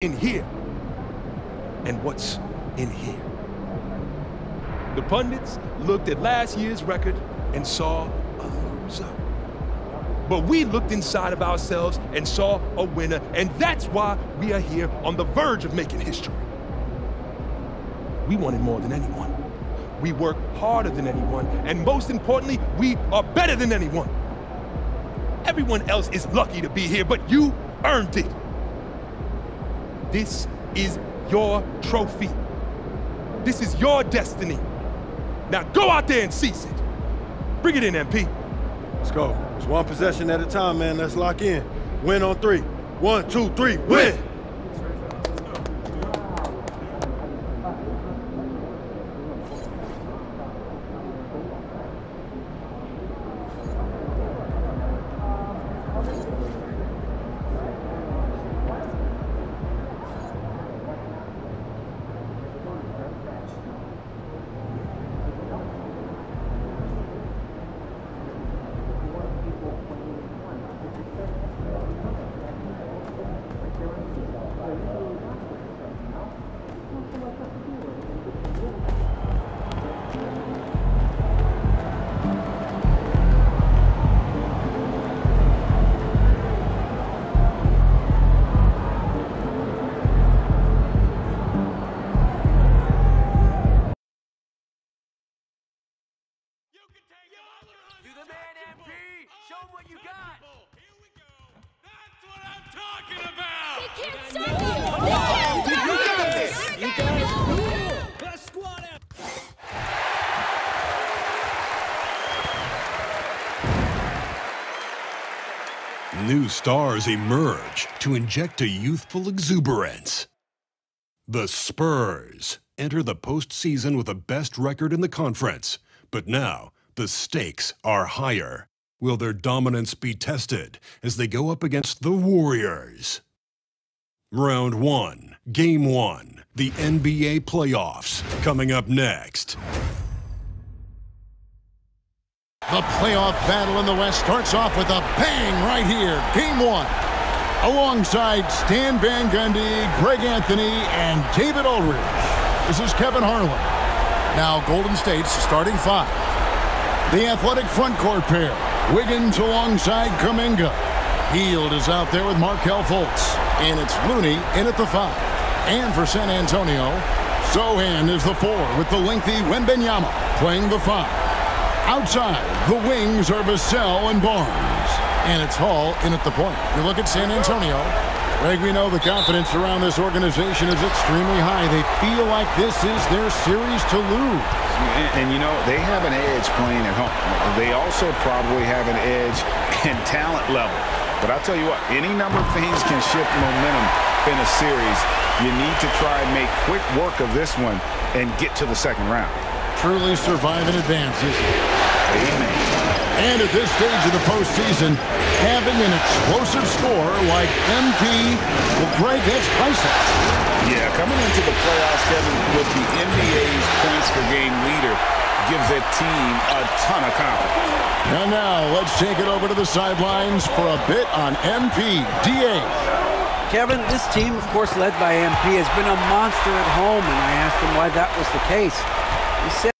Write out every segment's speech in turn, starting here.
in here and what's in here. The pundits looked at last year's record and saw a loser. But we looked inside of ourselves and saw a winner, and that's why we are here on the verge of making history. We wanted more than anyone. We work harder than anyone, and most importantly, we are better than anyone. Everyone else is lucky to be here, but you earned it. This is your trophy. This is your destiny. Now go out there and seize it. Bring it in, MP. Let's go. It's one possession at a time, man. Let's lock in. Win on three. 1, 2, 3, win! You the man, MP! Show them what you got! Here we go! That's what I'm talking about! They can't stop you! You got this! You guys rule! Best squad ever! New stars emerge to inject a youthful exuberance. The Spurs enter the postseason with the best record in the conference, but now the stakes are higher. Will their dominance be tested as they go up against the Warriors? Round 1, Game 1, the NBA playoffs, coming up next. The playoff battle in the West starts off with a bang right here. Game 1. Alongside Stan Van Gundy, Greg Anthony, and David Aldridge. This is Kevin Harlan. Now Golden State's starting 5. The athletic front court pair. Wiggins alongside Kuminga. Hield is out there with Markelle Fultz. And it's Looney in at the 5. And for San Antonio, Sohan is the 4 with the lengthy Wembanyama playing the 5. Outside, the wings are Vassell and Barnes. And it's Hall in at the point. You look at San Antonio. Greg, we know the confidence around this organization is extremely high. They feel like this is their series to lose. And you know, they have an edge playing at home. They also probably have an edge in talent level. But I'll tell you what, any number of things can shift momentum in a series. You need to try and make quick work of this one and get to the second round. Truly survive and advance, isn't it? Amen. And at this stage of the postseason, having an explosive score like MP, well, Greg, that's priceless. Yeah, coming into the playoffs, Kevin, with the NBA's points per game leader gives that team a ton of confidence. And now, let's take it over to the sidelines for a bit on MP. DA. Kevin, this team, of course, led by MP, has been a monster at home, and I asked him why that was the case. He said,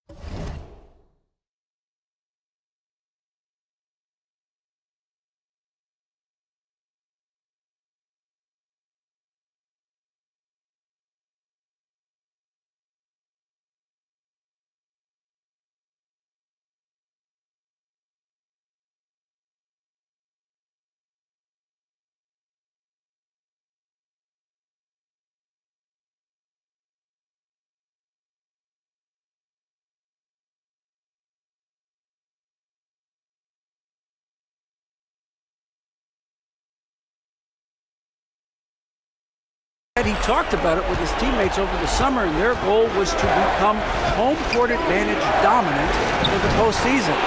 he talked about it with his teammates over the summer, and their goal was to become home court advantage dominant for the postseason.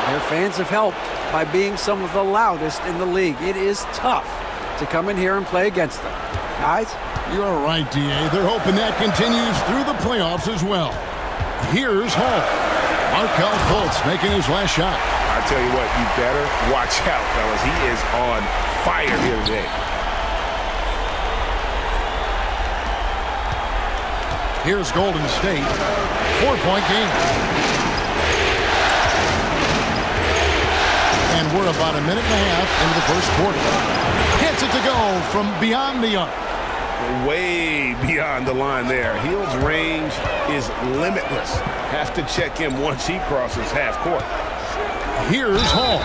Their fans have helped by being some of the loudest in the league. It is tough to come in here and play against them. Guys? You're right, DA. They're hoping that continues through the playoffs as well. Here's Hall. Markelle Fultz making his last shot. I tell you what, you better watch out, fellas. He is on fire here today. Here's Golden State. 4-point game. And we're about a minute and a half into the first quarter. Hits it to go from beyond the arc. Way beyond the line there. Hield's range is limitless. Have to check him once he crosses half court. Here's Hall.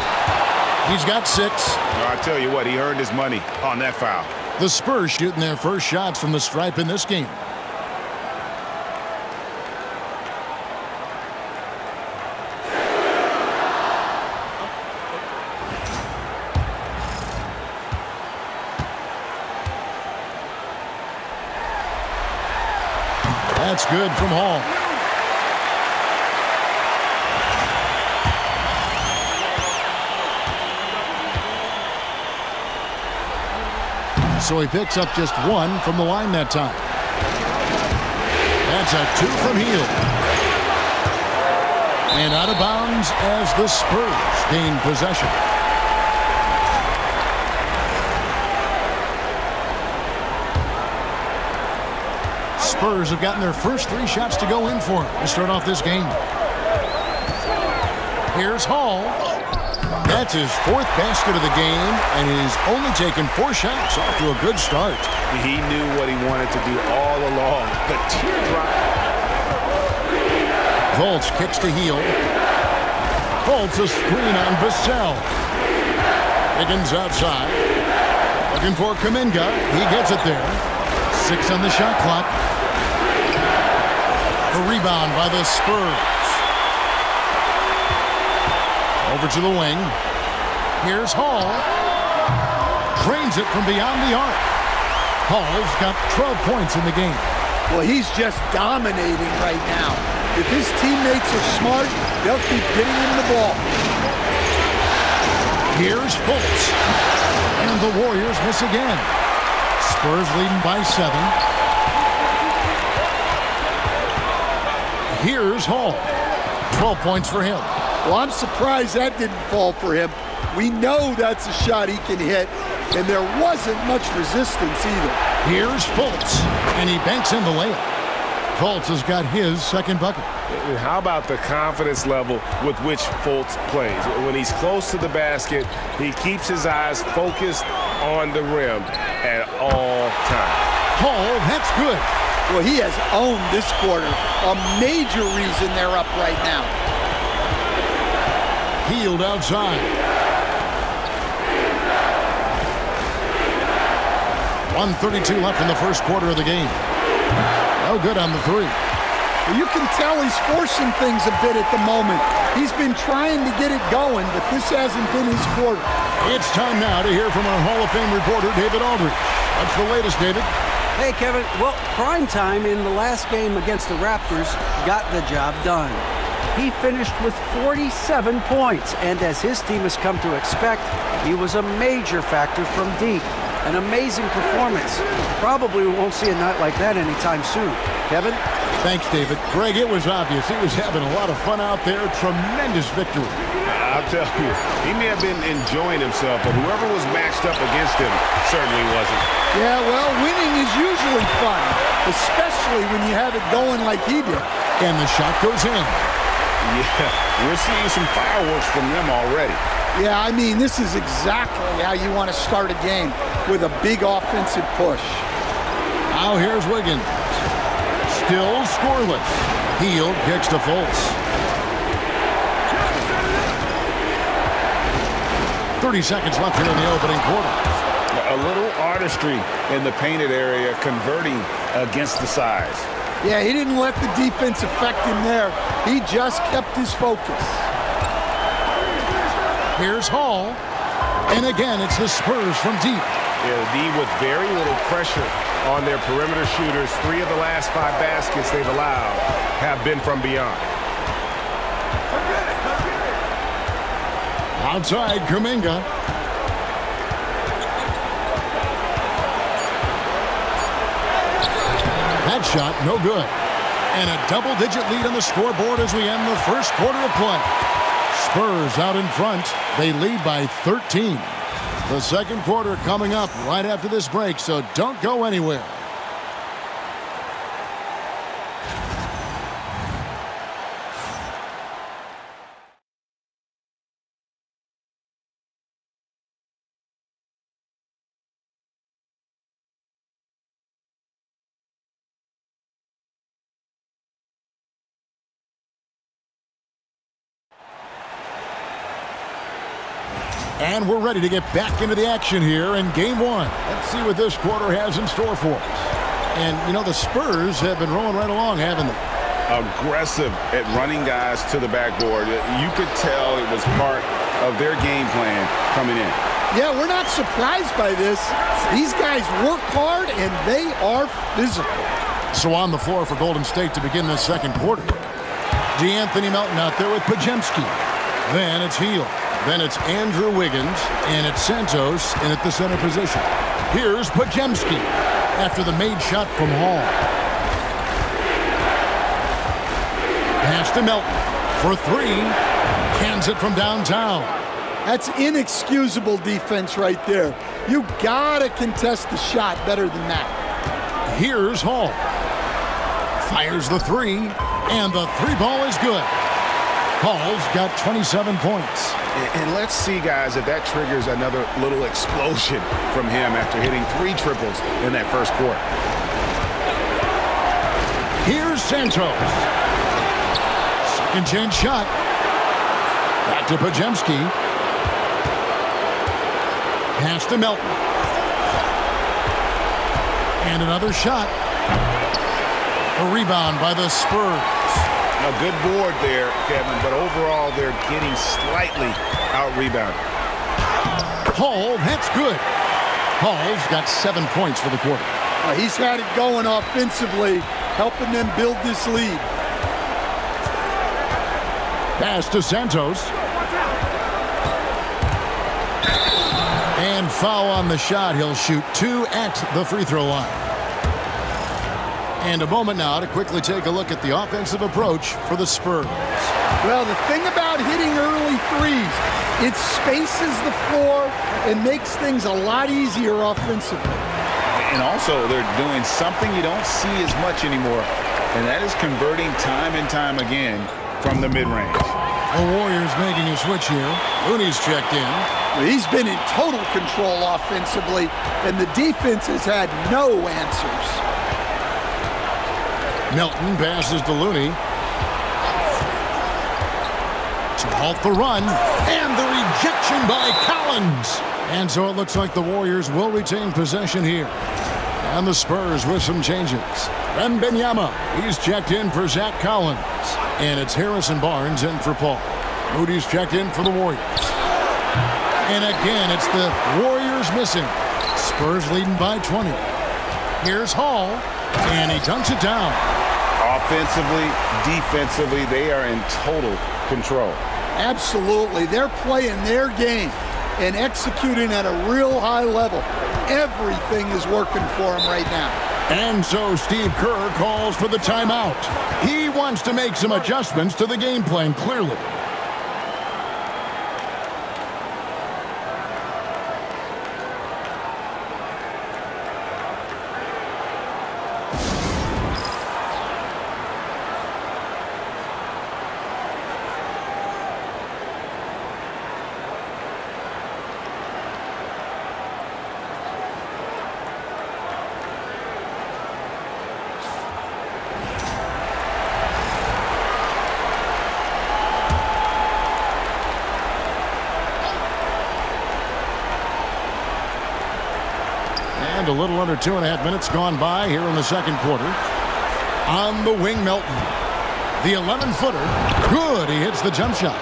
He's got 6. I tell you what, he earned his money on that foul. The Spurs shooting their first shots from the stripe in this game. That's good from Hall. So he picks up just 1 from the line that time. That's a 2 from Hield. And out of bounds as the Spurs gain possession. Spurs have gotten their first 3 shots to go in for him to start off this game. Here's Hall. That's his 4th basket of the game, and he's only taken 4 shots. Off to a good start. He knew what he wanted to do all along. The teardrop. Fultz kicks to Hield. Fultz a screen on Vassell. Higgins outside. Looking for Kuminga. He gets it there. 6 on the shot clock. The rebound by the Spurs. Over to the wing. Here's Hall. Drains it from beyond the arc. Hall's got 12 points in the game. Well, he's just dominating right now. If his teammates are smart, they'll keep getting him the ball. Here's Fultz. And the Warriors miss again. Spurs leading by 7. Here's Hall. 12 points for him. Well, I'm surprised that didn't fall for him. We know that's a shot he can hit, and there wasn't much resistance either. Here's Fultz, and he banks in the layup. Fultz has got his 2nd bucket. How about the confidence level with which Fultz plays? When he's close to the basket, he keeps his eyes focused on the rim at all times. Hall, that's good. Well, he has owned this quarter. A major reason they're up right now. Hield outside. 1:32 left in the first quarter of the game. No good on the 3. Well, you can tell he's forcing things a bit at the moment. He's been trying to get it going, but this hasn't been his quarter. It's time now to hear from our Hall of Fame reporter, David Aldridge. What's the latest, David? Hey, Kevin. Well, prime time in the last game against the Raptors got the job done. He finished with 47 points, and as his team has come to expect, he was a major factor from deep. An amazing performance. Probably we won't see a night like that anytime soon. Kevin? Thanks, David. Greg, it was obvious. He was having a lot of fun out there. Tremendous victory. I'll tell you, he may have been enjoying himself, but whoever was matched up against him certainly wasn't. Yeah, well, winning is usually fun, especially when you have it going like he did. And the shot goes in. Yeah, we're seeing some fireworks from them already. Yeah, I mean, this is exactly how you want to start a game, with a big offensive push. Now here's Wiggins. Still scoreless. Hield kicks to Fultz. 30 seconds left here in the opening quarter. A little artistry in the painted area, converting against the size. Yeah, he didn't let the defense affect him there. He just kept his focus. Here's Hall. And again, it's the Spurs from deep. Yeah, the D with very little pressure on their perimeter shooters. 3 of the last 5 baskets they've allowed have been from beyond. Outside, Kuminga. That shot, no good. And a double-digit lead on the scoreboard as we end the first quarter of play. Spurs out in front. They lead by 13. The second quarter coming up right after this break, so don't go anywhere. And we're ready to get back into the action here in game one. Let's see what this quarter has in store for us. And, you know, the Spurs have been rolling right along, haven't they? Aggressive at running guys to the backboard. You could tell it was part of their game plan coming in. Yeah, we're not surprised by this. These guys work hard, and they are physical. So on the floor for Golden State to begin this second quarter. DeAnthony Melton out there with Podziemski. Then it's Hield. Then it's Andrew Wiggins. And it's Santos in at the center position. Here's Podziemski after the made shot from Hall. Pass to Melton for three. Cans it from downtown. That's inexcusable defense right there. You gotta contest the shot better than that. Here's Hall. Fires the three, and the three ball is good. Hall's got 27 points. And let's see, guys, if that triggers another little explosion from him after hitting 3 triples in that first quarter. Here's Santos. Second chance shot. Back to Podziemski. Pass to Melton. And another shot. A rebound by the Spurs. A good board there, Kevin, but overall they're getting slightly out-rebounded. Hall, that's good. Hall's got 7 points for the quarter. He's had it going offensively, helping them build this lead. Pass to Santos. And foul on the shot. He'll shoot 2 at the free throw line. And a moment now to quickly take a look at the offensive approach for the Spurs. Well, the thing about hitting early threes, it spaces the floor and makes things a lot easier offensively. And also, they're doing something you don't see as much anymore, and that is converting time and time again from the mid-range. The Warriors making a switch here. Looney's checked in. He's been in total control offensively, and the defense has had no answers. Melton passes to Looney. To halt the run, and the rejection by Collins. And so it looks like the Warriors will retain possession here. And the Spurs with some changes. Wembanyama, he's checked in for Zach Collins. And it's Harrison Barnes in for Paul. Moody's checked in for the Warriors. And again, it's the Warriors missing. Spurs leading by 20. Here's Hall, and he dunks it down. Offensively, defensively, they are in total control. Absolutely. They're playing their game and executing at a real high level. Everything is working for them right now. And so Steve Kerr calls for the timeout. He wants to make some adjustments to the game plan, clearly. And a little under 2.5 minutes gone by here in the second quarter. On the wing, Melton. The 11-footer. Good. He hits the jump shot.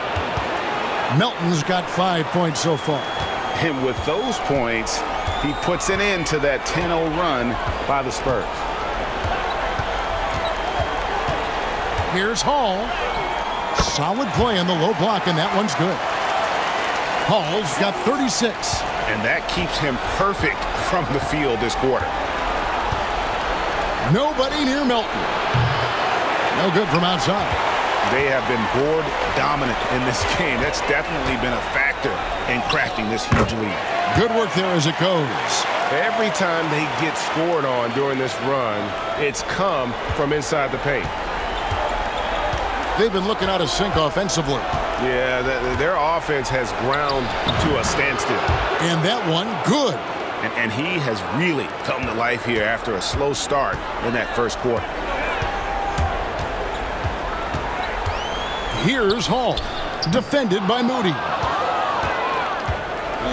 Melton's got 5 points so far. And with those points, he puts an end to that 10-0 run by the Spurs. Here's Hall. Solid play on the low block, and that one's good. Hall's got 36. And that keeps him perfect from the field this quarter. Nobody near Melton. No good from outside. They have been board dominant in this game. That's definitely been a factor in crafting this huge lead. Good work there as it goes. Every time they get scored on during this run, it's come from inside the paint. They've been looking out of sync offensively. Yeah, their offense has ground to a standstill. And that one, good. And he has really come to life here after a slow start in that first quarter. Here's Hall, defended by Moody.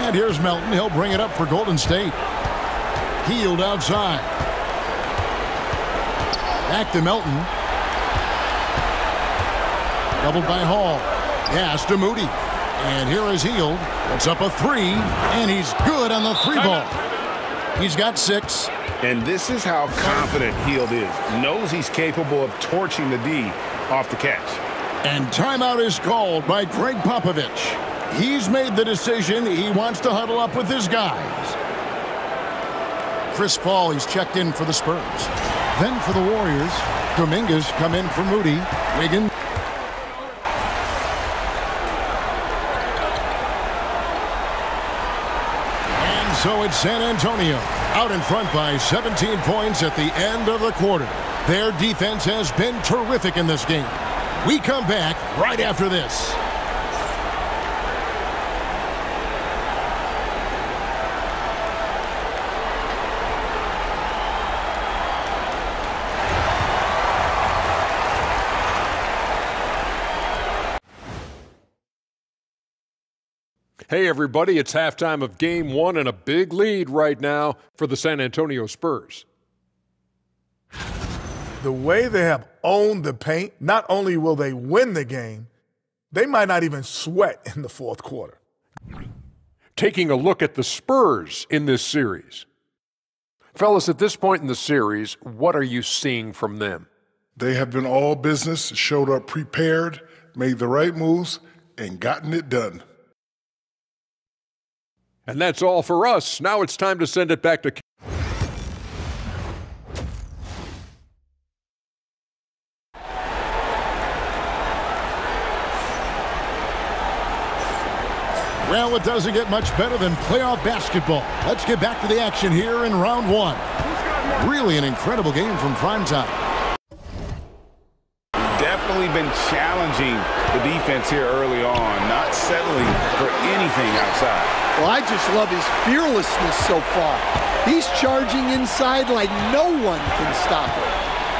And here's Melton. He'll bring it up for Golden State. Hield outside. Back to Melton. Doubled by Hall. Pass to Moody. And here is Hield. Puts up a three. And he's good on the three ball. He's got 6. And this is how confident Hield is. Knows he's capable of torching the D off the catch. And timeout is called by Greg Popovich. He's made the decision. He wants to huddle up with his guys. Chris Paul, he's checked in for the Spurs. Then for the Warriors, Dominguez come in for Moody. Wiggins. And so it's San Antonio out in front by 17 points at the end of the quarter. Their defense has been terrific in this game. We come back right after this. Hey, everybody, it's halftime of Game 1 and a big lead right now for the San Antonio Spurs. The way they have owned the paint, not only will they win the game, they might not even sweat in the fourth quarter. Taking a look at the Spurs in this series. Fellas, at this point in the series, what are you seeing from them? They have been all business, showed up prepared, made the right moves, and gotten it done. And that's all for us. Now it's time to send it back to... Well, it doesn't get much better than playoff basketball. Let's get back to the action here in round 1. Really an incredible game from primetime. Definitely been challenging the defense here early on, not settling for anything outside. Well, I just love his fearlessness so far. He's charging inside like no one can stop him.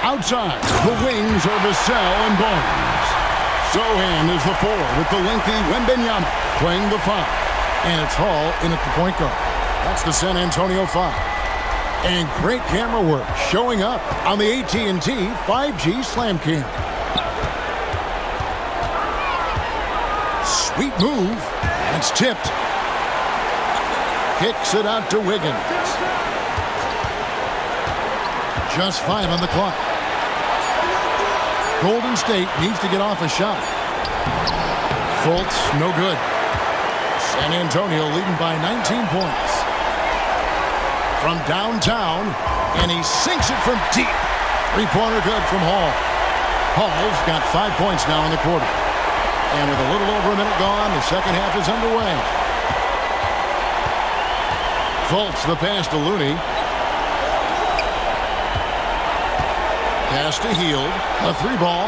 Outside, the wings are Vassell and Barnes. Sohan is the 4 with the lengthy Wembanyama playing the 5. And it's Hall in at the point guard. That's the San Antonio 5. And great camera work showing up on the AT&T 5G Slam Cam. Sweet move. That's tipped. Kicks it out to Wiggins. Just 5 on the clock. Golden State needs to get off a shot. Fultz, no good. San Antonio leading by 19 points. From downtown, and he sinks it from deep. Three-pointer good from Hall. Hall's got 5 points now in the quarter. And with a little over a minute gone, the second half is underway. Fultz, the pass to Looney. Pass to Hield. A 3-ball.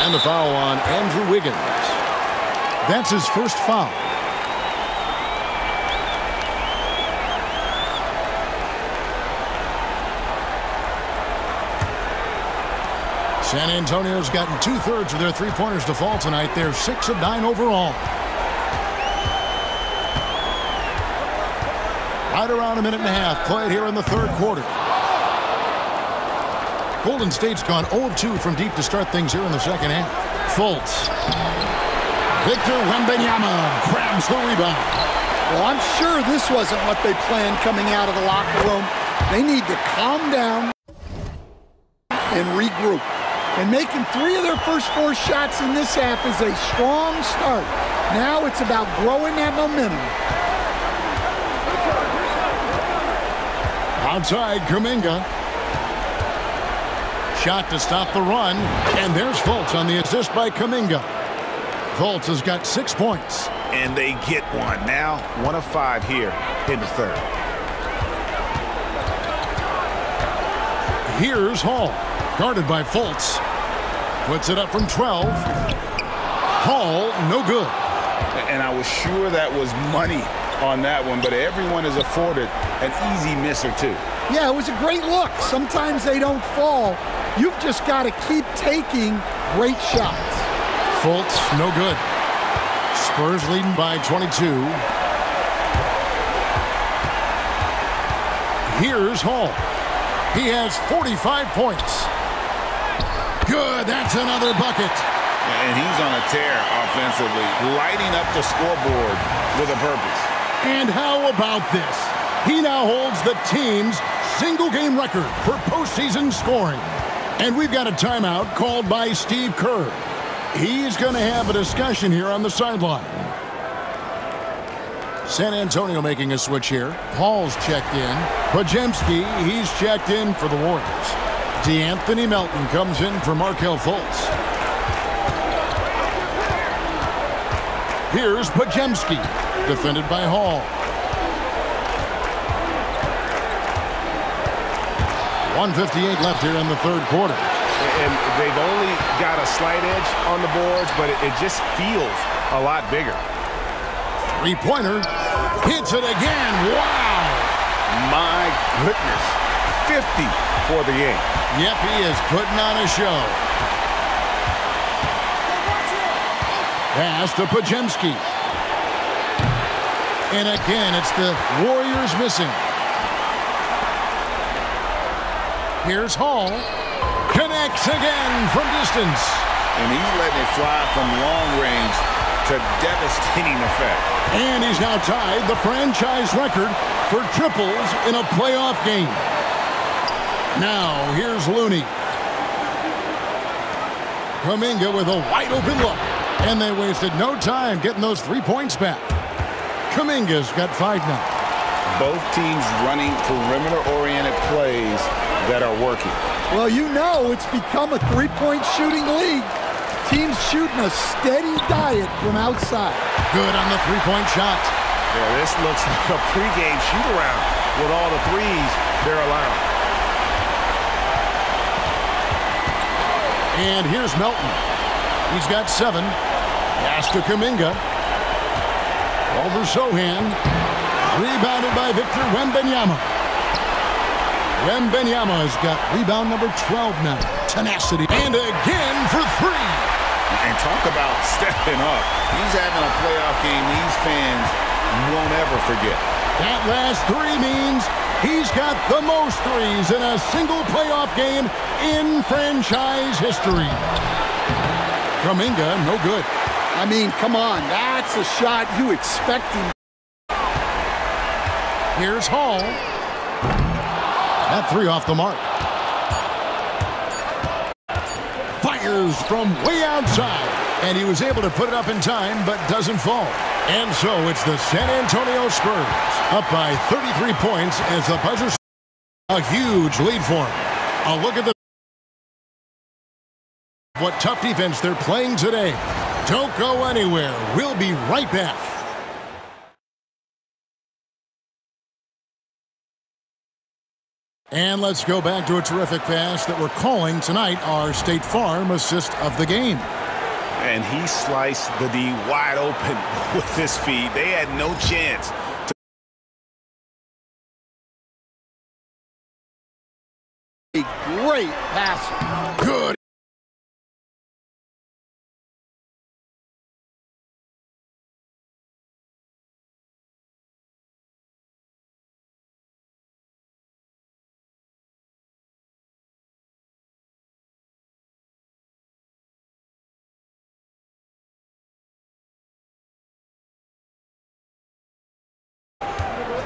And the foul on Andrew Wiggins. That's his first foul. San Antonio's gotten 2/3 of their three-pointers to fall tonight. They're 6 of 9 overall. Right around a minute and a half played here in the third quarter. Golden State's gone 0 of 2 from deep to start things here in the second half. Fultz. Victor Wembanyama grabs the rebound. Well, I'm sure this wasn't what they planned coming out of the locker room. They need to calm down and regroup. And making 3 of their first 4 shots in this half is a strong start. Now it's about growing that momentum. Outside, Kuminga. Shot to stop the run. And there's Fultz on the assist by Kuminga. Fultz has got 6 points. And they get one. Now 1 of 5 here in the third. Here's Hall. Guarded by Fultz. Puts it up from 12. Hall, no good. And I was sure that was money on that one, but everyone is afforded an easy miss or 2. Yeah, it was a great look. Sometimes they don't fall. You've just got to keep taking great shots. Fultz, no good. Spurs leading by 22. Here's Hall. He has 45 points. Good, that's another bucket. And he's on a tear offensively, lighting up the scoreboard with a purpose. And how about this? He now holds the team's single-game record for postseason scoring. And we've got a timeout called by Steve Kerr. He's going to have a discussion here on the sideline. San Antonio making a switch here. Hall's checked in. Podziemski, he's checked in for the Warriors. DeAnthony Melton comes in for Markelle Fultz. Here's Podziemski, defended by Hall. 1:58 left here in the third quarter. And they've only got a slight edge on the boards, but it just feels a lot bigger. Three-pointer. Hits it again. Wow. My goodness. 50 for the game. Yep, he is putting on a show. Pass to Podziemski. And again, it's the Warriors missing. Here's Hall. Connects again from distance. And he's letting it fly from long range to devastating effect. And he's now tied the franchise record for triples in a playoff game. Now, here's Looney. Kuminga with a wide-open look. And they wasted no time getting those 3 points back. Kuminga's got 5 now. Both teams running perimeter-oriented plays that are working. Well, you know it's become a three-point shooting league. Teams shooting a steady diet from outside. Good on the three-point shot. Yeah, this looks like a pregame shoot-around with all the threes they're allowing. And here's Melton. He's got 7. Pass to Kuminga. Over Sohan. Rebounded by Victor Wembanyama. Wembanyama's got rebound number 12 now. Tenacity. And again for 3. And talk about stepping up. He's having a playoff game these fans won't ever forget. That last 3 means he's got the most threes in a single playoff game in franchise history. Kuminga, no good. I mean, come on. That's a shot you expect him. Here's Hall. That 3 off the mark. Fires from way outside. And he was able to put it up in time, but doesn't fall. And so it's the San Antonio Spurs up by 33 points as the Buzzers a huge lead for them. A look at what tough defense they're playing today. Don't go anywhere. We'll be right back. And let's go back to a terrific pass that we're calling tonight our State Farm assist of the game. And he sliced the D wide open with his feet. They had no chance. A great passer. Good.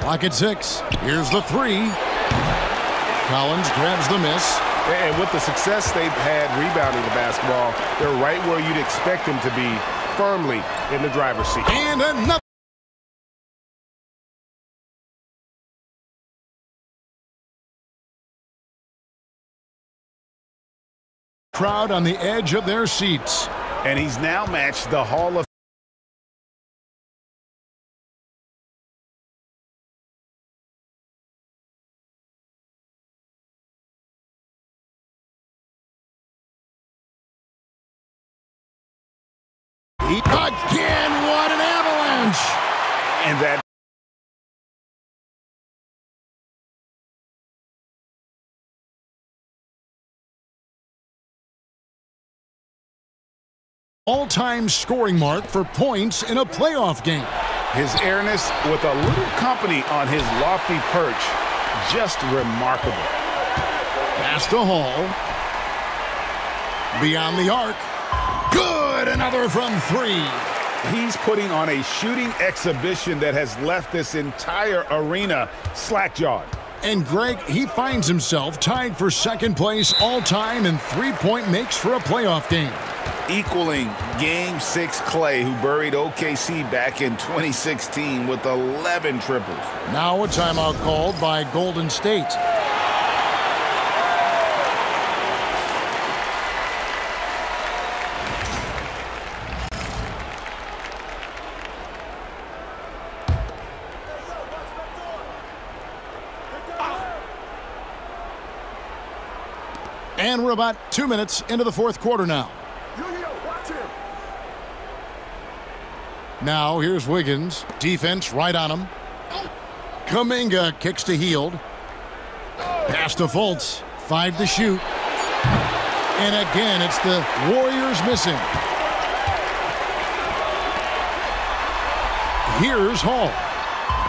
Clock at 6. Here's the 3. Collins grabs the miss. And with the success they've had rebounding the basketball, they're right where you'd expect them to be, firmly in the driver's seat. And another. Crowd on the edge of their seats. And he's now matched the Hall of Again, what an avalanche! And that all-time scoring mark for points in a playoff game. His airness with a little company on his lofty perch just remarkable. Pass to Hall. Beyond the arc. Good! Another from 3. He's putting on a shooting exhibition that has left this entire arena slack-jawed. And Greg, he finds himself tied for second place all-time in three-point makes for a playoff game. Equaling Game 6 Clay, who buried OKC back in 2016 with 11 triples. Now a timeout called by Golden State. And we're about 2 minutes into the fourth quarter now. Now here's Wiggins. Defense right on him. Kuminga kicks to Hield. Pass to Fultz. 5 to shoot. And again, it's the Warriors missing. Here's Hall.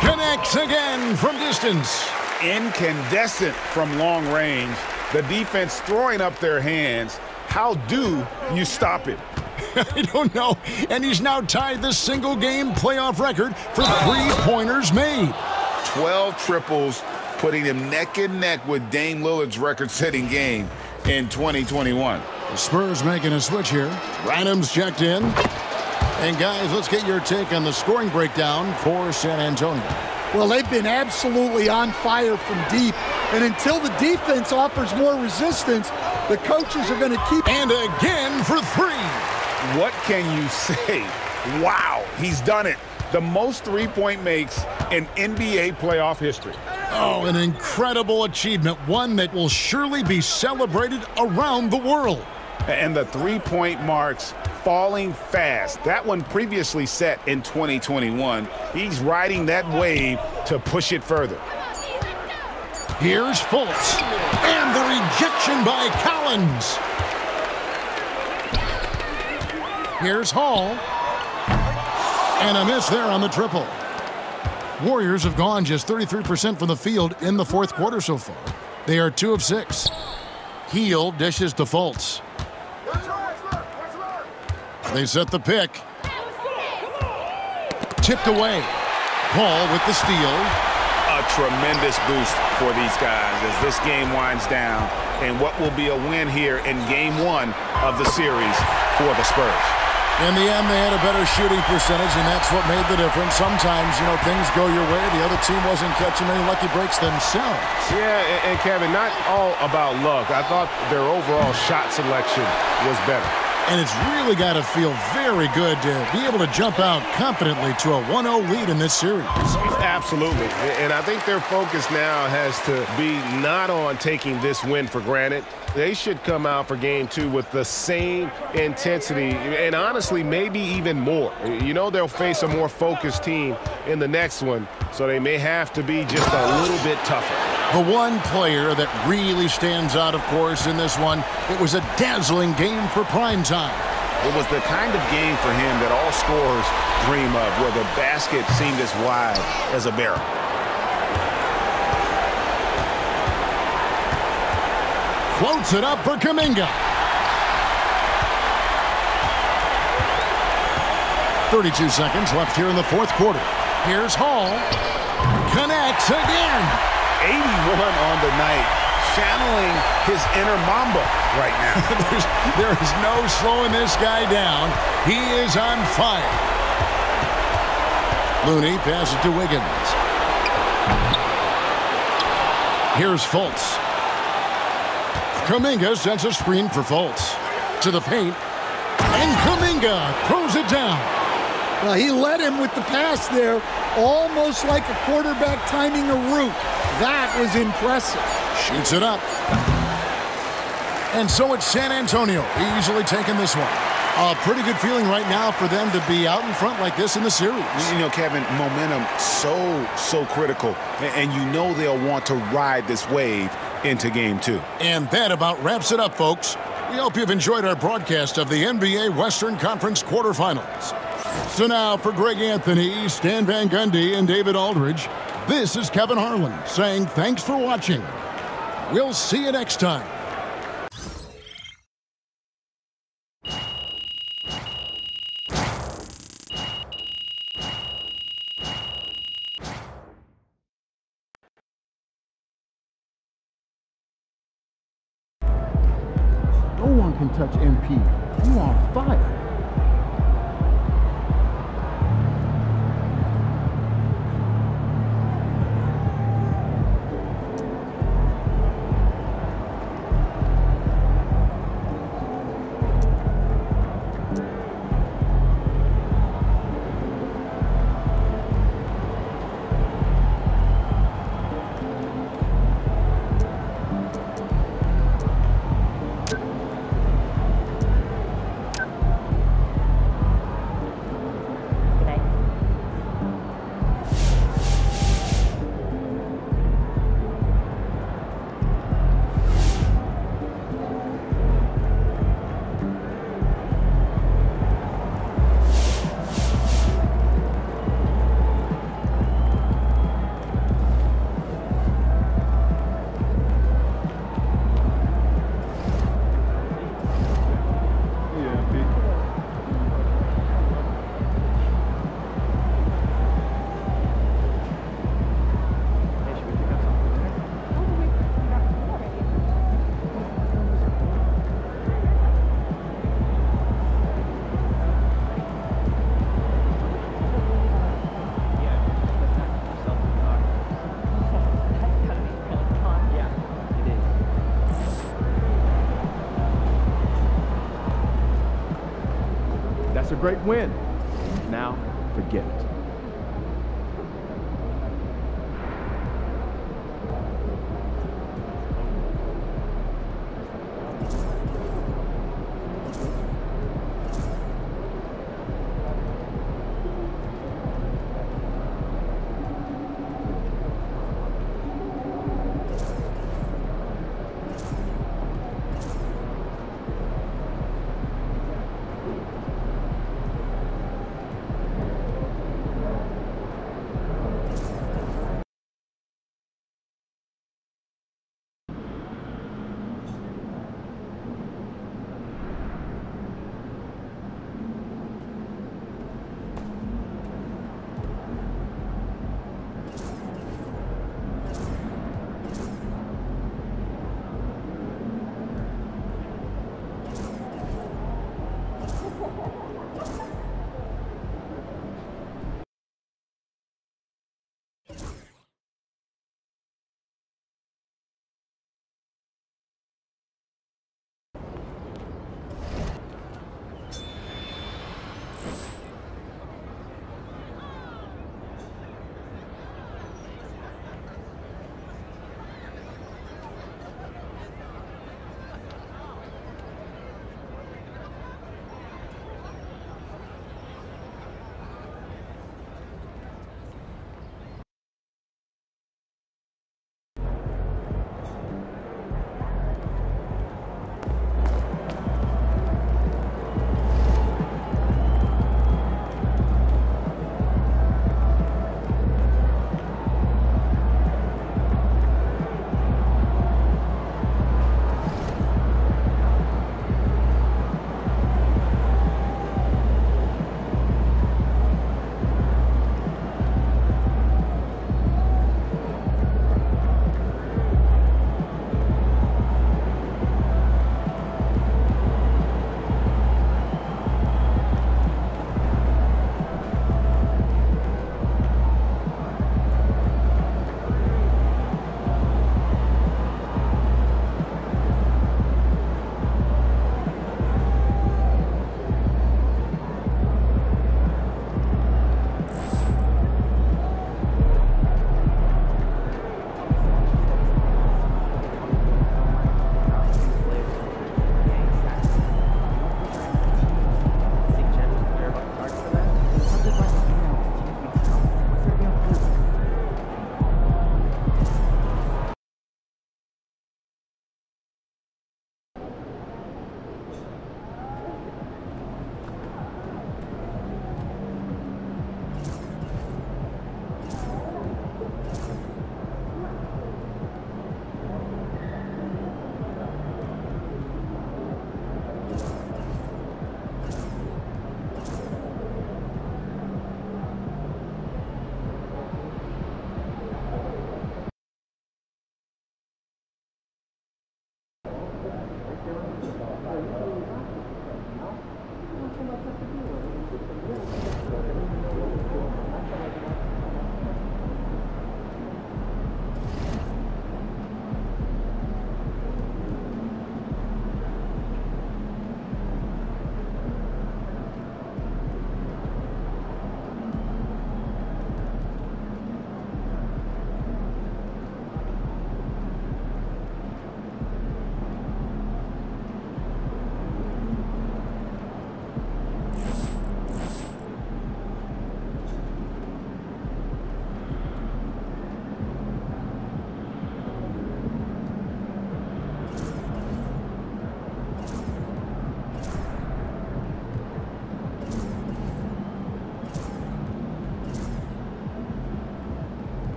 Connects again from distance. Incandescent from long range. The defense throwing up their hands. How do you stop it? I don't know. And he's now tied the single-game playoff record for three-pointers made. 12 triples, putting him neck and neck with Dame Lillard's record-setting game in 2021. The Spurs making a switch here. Rynham's checked in. And guys, let's get your take on the scoring breakdown for San Antonio. Well, they've been absolutely on fire from deep. And until the defense offers more resistance, the coaches are going to keep. And again for 3. What can you say? Wow, he's done it. The most three-point makes in NBA playoff history. Oh, an incredible achievement. One that will surely be celebrated around the world. And the three-point marks falling fast. That one previously set in 2021. He's riding that wave to push it further. Here's Fultz. And the rejection by Collins. Here's Hall. And a miss there on the triple. Warriors have gone just 33% from the field in the fourth quarter so far. They are 2 of 6. Hield dishes to Fultz. They set the pick. Tipped away. Paul with the steal. A tremendous boost for these guys as this game winds down. And what will be a win here in Game 1 of the series for the Spurs. In the end, they had a better shooting percentage, and that's what made the difference. Sometimes, you know, things go your way. The other team wasn't catching any lucky breaks themselves. Yeah, and Kevin, not all about luck. I thought their overall shot selection was better. And it's really got to feel very good to be able to jump out confidently to a 1-0 lead in this series. Absolutely. And I think their focus now has to be not on taking this win for granted. They should come out for Game 2 with the same intensity and honestly maybe even more. You know they'll face a more focused team in the next one, so they may have to be just a little bit tougher. The one player that really stands out, of course, in this one, it was a dazzling game for prime time. It was the kind of game for him that all scorers dream of, where the basket seemed as wide as a barrel. Floats it up for Kuminga. 32 seconds left here in the fourth quarter. Here's Hall. Connects again. 81 on the night, channeling his inner Mamba right now. There is no slowing this guy down. He is on fire. Looney passes to Wiggins. Here's Fultz. Kuminga sends a screen for Fultz. To the paint. And Kuminga throws it down. Well, he led him with the pass there, almost like a quarterback timing a route. That was impressive. Shoots it up. And so it's San Antonio easily taking this one. A pretty good feeling right now for them to be out in front like this in the series. You know, Kevin, momentum so critical. And you know they'll want to ride this wave into Game 2. And that about wraps it up, folks. We hope you've enjoyed our broadcast of the NBA Western Conference quarterfinals. So now for Greg Anthony, Stan Van Gundy, and David Aldridge, This is Kevin Harlan saying thanks for watching. We'll see you next time. No one can touch MP. You on fire. That's a great win. Now, forget it.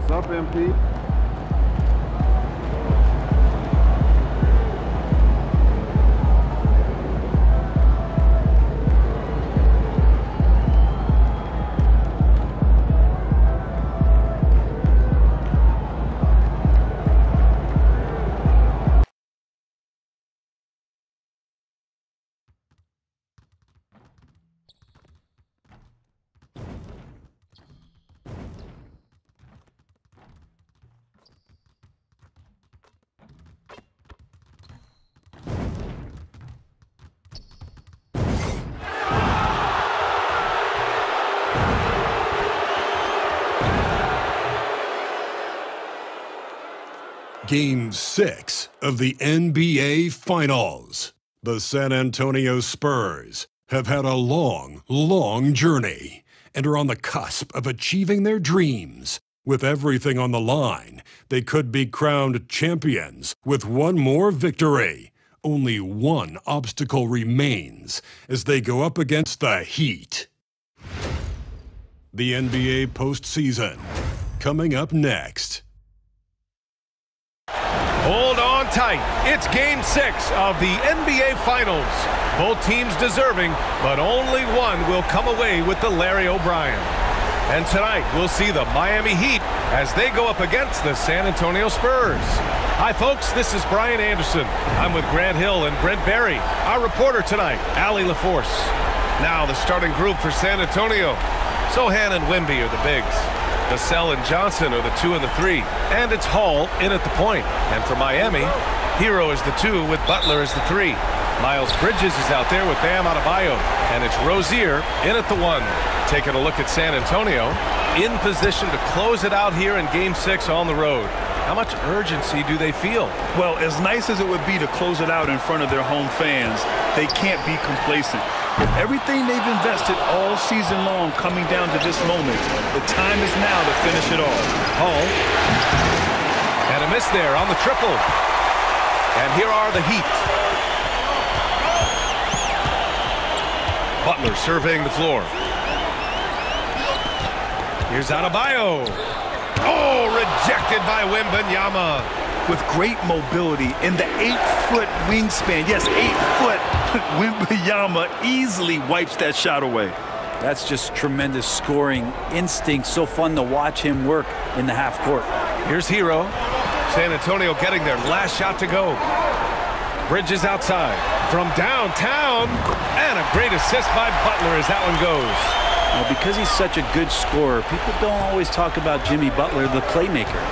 What's up, MP? Game 6 of the NBA Finals. The San Antonio Spurs have had a long, long journey and are on the cusp of achieving their dreams. With everything on the line, they could be crowned champions with one more victory. Only one obstacle remains as they go up against the Heat. The NBA postseason, coming up next. Hold on tight. It's Game 6 of the NBA Finals. Both teams deserving, but only one will come away with the Larry O'Brien. And tonight, we'll see the Miami Heat as they go up against the San Antonio Spurs. Hi, folks. This is Brian Anderson. I'm with Grant Hill and Brent Barry. Our reporter tonight, Allie LaForce. Now, the starting group for San Antonio. Sochan and Wemby are the bigs. Vassell and Johnson are the 2 and the 3. And it's Hall in at the point. And for Miami, Hero is the 2 with Butler as the 3. Miles Bridges is out there with Bam Adebayo. And it's Rozier in at the 1. Taking a look at San Antonio, in position to close it out here in Game 6 on the road. How much urgency do they feel? Well, as nice as it would be to close it out in front of their home fans, they can't be complacent. With everything they've invested all season long coming down to this moment, the time is now to finish it off. Hall. And a miss there on the triple. And here are the Heat. Butler surveying the floor. Here's Adebayo. Oh, rejected by Wembanyama. With great mobility in the 8-foot wingspan. Yes, 8 foot. Wembanyama easily wipes that shot away. That's just tremendous scoring instinct. So fun to watch him work in the half court. Here's Hero. San Antonio getting their last shot to go. Bridges outside from downtown. And a great assist by Butler as that one goes. Well, because he's such a good scorer, people don't always talk about Jimmy Butler, the playmaker.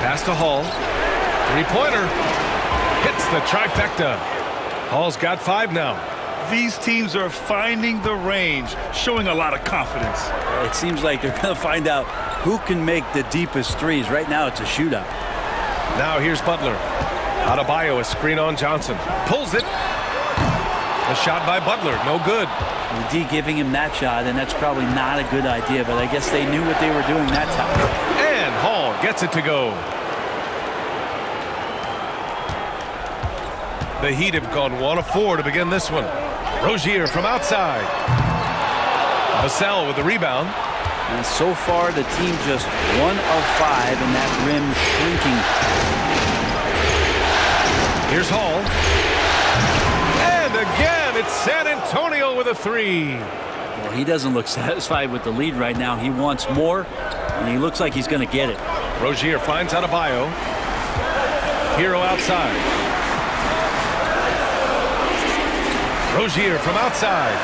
Pass to Hall. Three-pointer. Hits the trifecta. Hall's got 5 now. These teams are finding the range, showing a lot of confidence. It seems like they're going to find out who can make the deepest threes. Right now, it's a shootout. Now here's Butler. Adebayo, a screen on Johnson. Pulls it. A shot by Butler, no good. The D giving him that shot, and that's probably not a good idea, but I guess they knew what they were doing that time. And Hall gets it to go. The Heat have gone 1 of 4 to begin this one. Rozier from outside. Vassell with the rebound. And so far, the team just 1 of 5, and that rim shrinking. Here's Hall. And again, it's San Antonio with a 3. Well, he doesn't look satisfied with the lead right now. He wants more, and he looks like he's going to get it. Rozier finds Adebayo. Hero outside. Rozier from outside.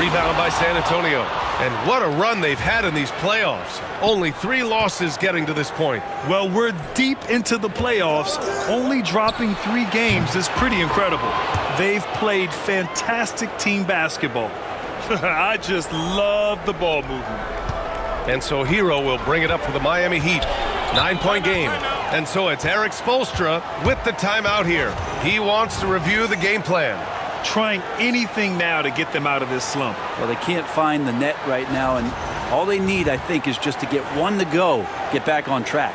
Rebound by San Antonio. And what a run they've had in these playoffs. Only 3 losses getting to this point. Well, we're deep into the playoffs. Only dropping 3 games is pretty incredible. They've played fantastic team basketball. I just love the ball movement. And so Hero will bring it up for the Miami Heat. 9-point game. And so it's Eric Spoelstra with the timeout here. He wants to review the game plan. Trying anything now to get them out of this slump. Well, they can't find the net right now, and all they need, I think, is just to get 1 to go, get back on track.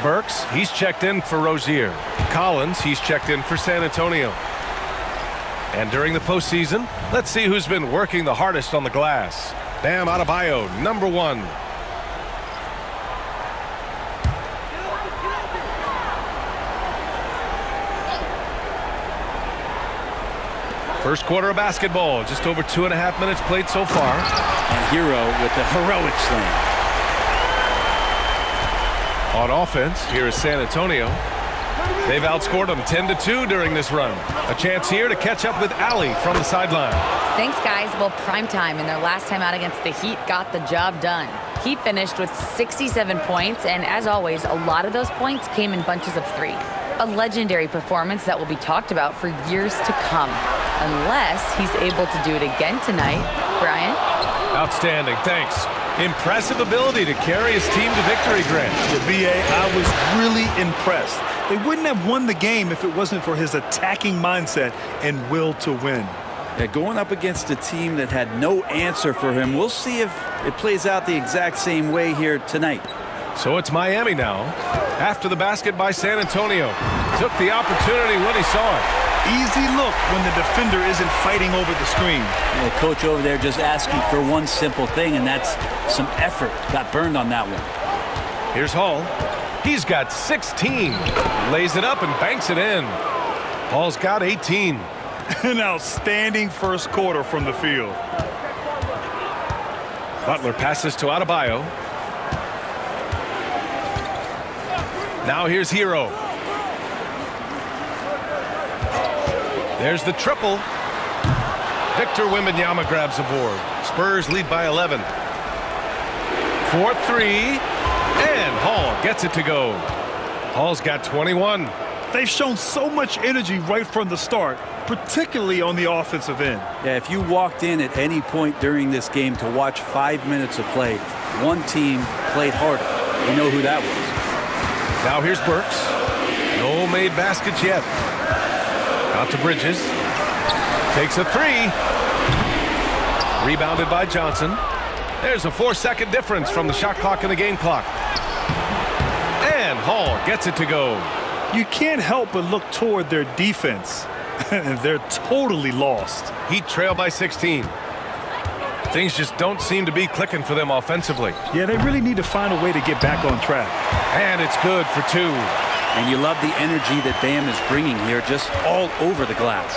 Burks, he's checked in for Rozier. Collins, he's checked in for San Antonio. And during the postseason, let's see who's been working the hardest on the glass. Bam Adebayo, number 1. First quarter of basketball, just over 2.5 minutes played so far. And Hero with the heroic slam. On offense, here is San Antonio. They've outscored them 10-2 during this run. A chance here to catch up with Allie from the sideline. Thanks, guys. Well, primetime in their last time out against the Heat got the job done. He finished with 67 points, and as always, a lot of those points came in bunches of 3. A legendary performance that will be talked about for years to come. Unless he's able to do it again tonight. Brian? Outstanding, thanks. Impressive ability to carry his team to victory, Grant. B.A., I was really impressed. They wouldn't have won the game if it wasn't for his attacking mindset and will to win. Yeah, going up against a team that had no answer for him, we'll see if it plays out the exact same way here tonight. So it's Miami now. After the basket by San Antonio. Took the opportunity when he saw it. Easy look when the defender isn't fighting over the screen. The coach over there just asking for one simple thing, and that's some effort. Got burned on that one. Here's Hall. He's got 16. Lays it up and banks it in. Hall's got 18. An outstanding first quarter from the field. Butler passes to Adebayo. Now here's Hero. There's the triple. Victor Wembanyama grabs the board. Spurs lead by 11. 4-3. And Hall gets it to go. Hall's got 21. They've shown so much energy right from the start, particularly on the offensive end. Yeah, if you walked in at any point during this game to watch 5 minutes of play, one team played harder. You know who that was. Now here's Burks. No made baskets yet. Out to Bridges. Takes a three. Rebounded by Johnson. There's a 4-second difference from the shot clock and the game clock. And Hall gets it to go. You can't help but look toward their defense. They're totally lost. Heat trail by 16. Things just don't seem to be clicking for them offensively. Yeah, they really need to find a way to get back on track. And it's good for 2. And you love the energy that Bam is bringing here, just all over the glass.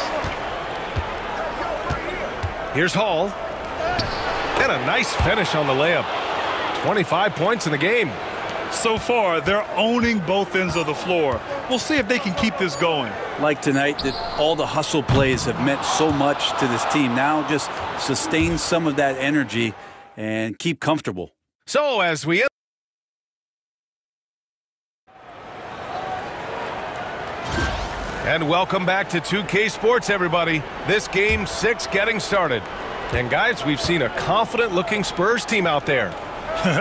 Here's Hall. And a nice finish on the layup. 25 points in the game. So far, they're owning both ends of the floor. We'll see if they can keep this going. Like tonight, that all the hustle plays have meant so much to this team. Now just sustain some of that energy and keep comfortable. So as we end. And welcome back to 2K Sports, everybody. This game 6 getting started. And guys, we've seen a confident-looking Spurs team out there.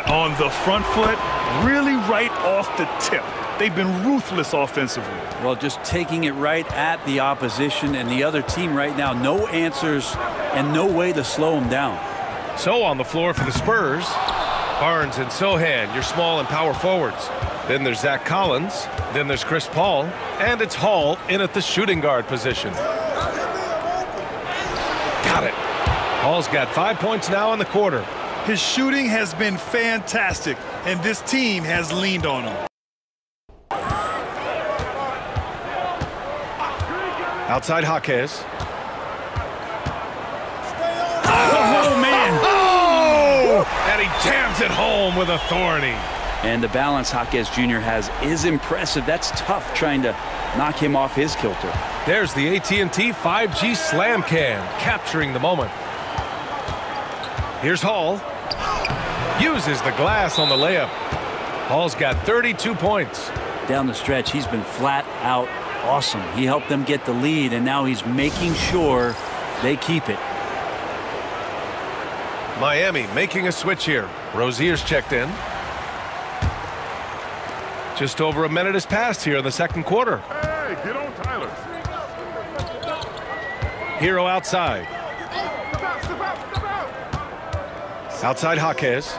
On the front foot, really right off the tip. They've been ruthless offensively. Well, just taking it right at the opposition and the other team right now. No answers and no way to slow them down. So on the floor for the Spurs, Barnes and Sohan, your small and power forwards. Then there's Zach Collins. Then there's Chris Paul. And it's Hall in at the shooting guard position. Got it. Hall's got 5 points now in the quarter. His shooting has been fantastic, and this team has leaned on him. Outside Jaquez. Oh, man. Oh! And he jams it home with authority. And the balance Jaquez Jr. has is impressive. That's tough trying to knock him off his kilter. There's the AT&T 5G Slam Cam, capturing the moment. Here's Hall. Uses the glass on the layup. Hall's got 32 points. Down the stretch, he's been flat out awesome. He helped them get the lead, and now he's making sure they keep it. Miami making a switch here. Rozier's checked in. Just over a minute has passed here in the second quarter. Hey, get on Tyler. Hero outside. Outside Jaquez.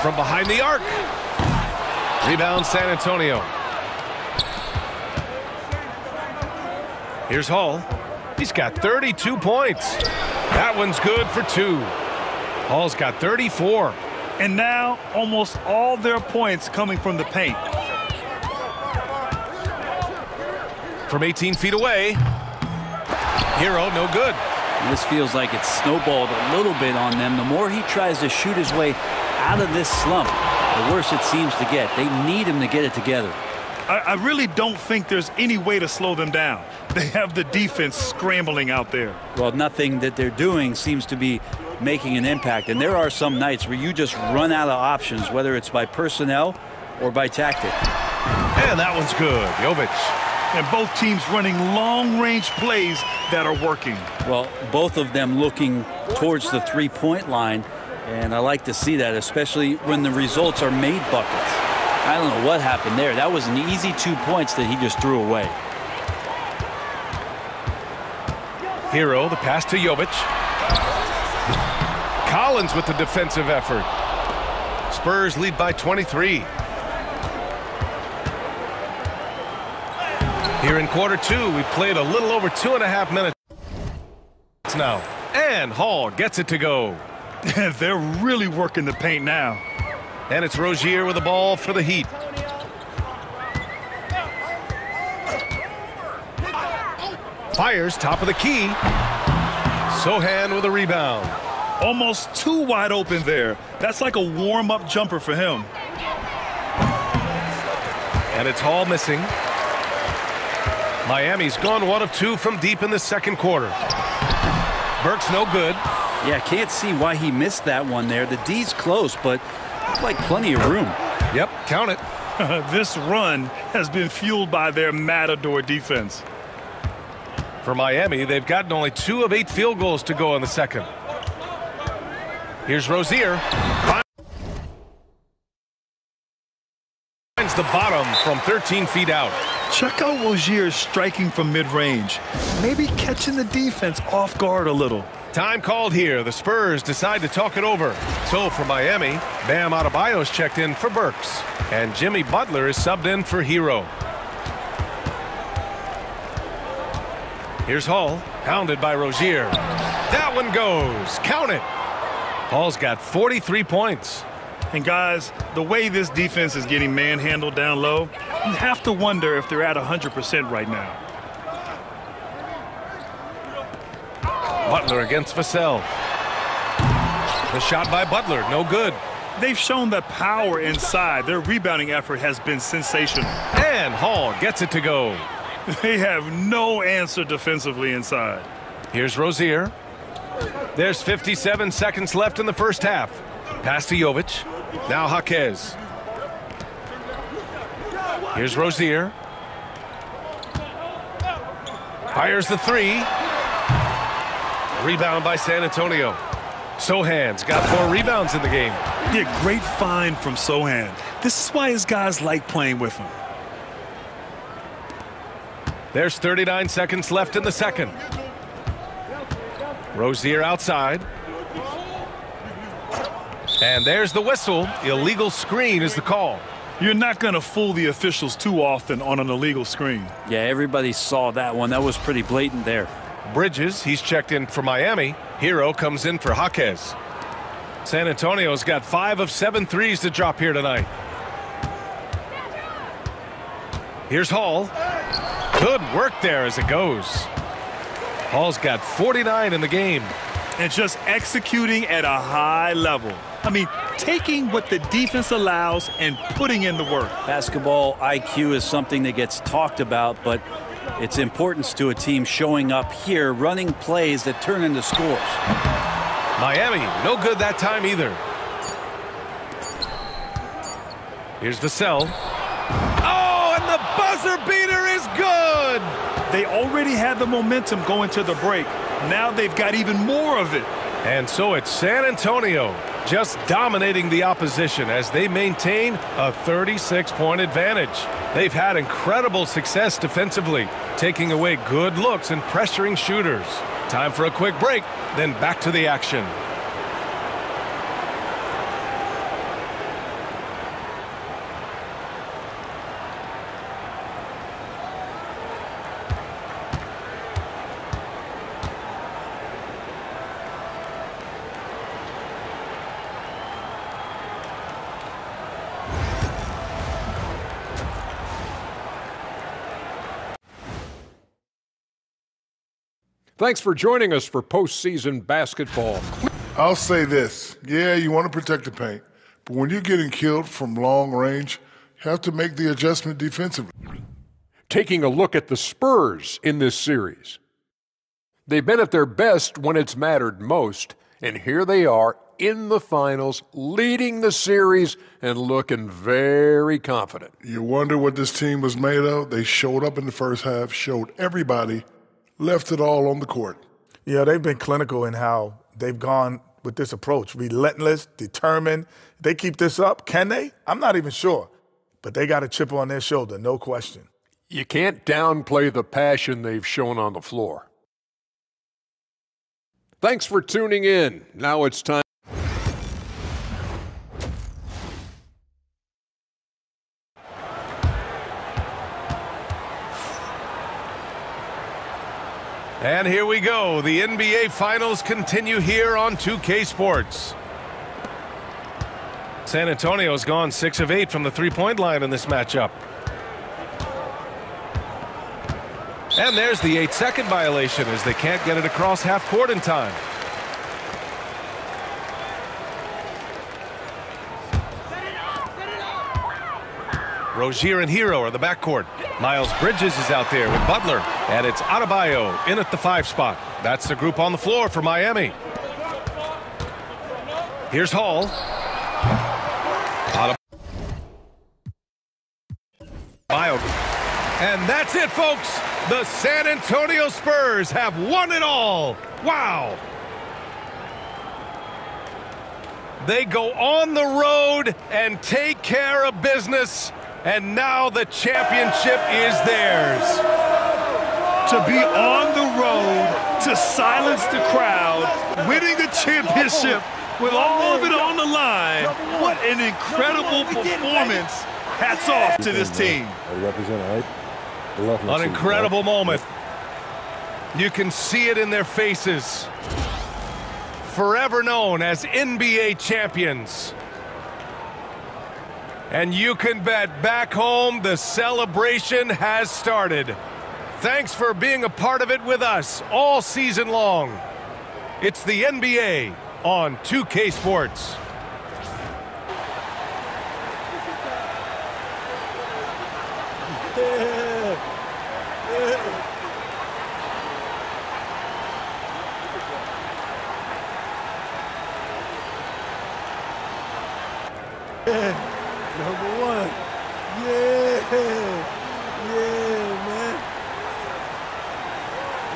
From behind the arc. Rebound San Antonio. Here's Hall. He's got 32 points. That one's good for 2. Hall's got 34. And now almost all their points coming from the paint. From 18 feet away. Hero no good. This feels like it's snowballed a little bit on them. The more he tries to shoot his way out of this slump, the worse it seems to get. They need him to get it together. I really don't think there's any way to slow them down. They have the defense scrambling out there. Well, nothing that they're doing seems to be making an impact. And there are some nights where you just run out of options, whether it's by personnel or by tactic. And that one's good. Jovic. And both teams running long-range plays that are working. Well, both of them looking towards the three-point line, and I like to see that, especially when the results are made buckets. I don't know what happened there. That was an easy 2 points that he just threw away. Hero, the pass to Jovic. Collins with the defensive effort. Spurs lead by 23. Here in quarter 2, we played a little over 2.5 minutes now. And Hall gets it to go. They're really working the paint now. And it's Rozier with the ball for the Heat. Fires top of the key. Sohan with a rebound. Almost too wide open there. That's like a warm-up jumper for him. And it's Hall missing. Miami's gone 1 of 2 from deep in the second quarter. Burks no good. Yeah, can't see why he missed that one there. The D's close, but like plenty of room. Yep, count it. This run has been fueled by their Matador defense. For Miami, they've gotten only 2 of 8 field goals to go in the second. Here's Rozier. Finds the bottom from 13 feet out. Check out Rozier striking from mid-range. Maybe catching the defense off guard a little. Time called here. The Spurs decide to talk it over. So for Miami, Bam Adebayo's checked in for Burks. And Jimmy Butler is subbed in for Hero. Here's Hall, hounded by Rozier. That one goes. Count it. Hall's got 43 points. And guys, the way this defense is getting manhandled down low, you have to wonder if they're at 100% right now. Butler against Vassell. The shot by Butler, no good. They've shown that power inside. Their rebounding effort has been sensational. And Hall gets it to go. They have no answer defensively inside. Here's Rozier. There's 57 seconds left in the first half. Pass to Jovic. Now Jaquez. Here's Rozier. Fires the 3. Rebound by San Antonio. Sohan's got 4 rebounds in the game. Yeah, great find from Sohan. This is why his guys like playing with him. There's 39 seconds left in the second. Rozier outside. And there's the whistle. Illegal screen is the call. You're not going to fool the officials too often on an illegal screen. Yeah, everybody saw that one. That was pretty blatant there. Bridges, he's checked in for Miami. Hero comes in for Jaquez. San Antonio's got 5 of 7 threes to drop here tonight. Here's Hall. Good work there as it goes. Hall's got 49 in the game. And just executing at a high level. I mean, taking what the defense allows and putting in the work. Basketball IQ is something that gets talked about, but its importance to a team showing up here, running plays that turn into scores. Miami, no good that time either. Here's Vassell. Oh, and the buzzer beater is good! They already had the momentum going to the break. Now they've got even more of it. And so it's San Antonio just dominating the opposition as they maintain a 36-point advantage. They've had incredible success defensively, taking away good looks and pressuring shooters. Time for a quick break, then back to the action. Thanks for joining us for postseason basketball. I'll say this. Yeah, you want to protect the paint, but when you're getting killed from long range, you have to make the adjustment defensively. Taking a look at the Spurs in this series. They've been at their best when it's mattered most, and here they are in the finals, leading the series and looking very confident. You wonder what this team was made of? They showed up in the first half, showed everybody, left it all on the court. Yeah, they've been clinical in how they've gone with this approach. Relentless, determined. They keep this up. Can they? I'm not even sure. But they got a chip on their shoulder, no question. You can't downplay the passion they've shown on the floor. Thanks for tuning in. Now it's time. And here we go. The NBA Finals continue here on 2K Sports. San Antonio's gone 6 of 8 from the three-point line in this matchup. And there's the 8-second violation as they can't get it across half court in time. Rozier and Hero are the backcourt. Miles Bridges is out there with Butler. And it's Adebayo in at the 5 spot. That's the group on the floor for Miami. Here's Hall. Adebayo. And that's it, folks. The San Antonio Spurs have won it all. Wow. They go on the road and take care of business. And now the championship is theirs. To be on the road, to silence the crowd, winning the championship with all of it on the line. What an incredible performance. Hats off to this team. An incredible moment. You can see it in their faces. Forever known as NBA champions. And you can bet back home the celebration has started. Thanks for being a part of it with us all season long. It's the NBA on 2K Sports. Number 1. Yeah. Yeah, man.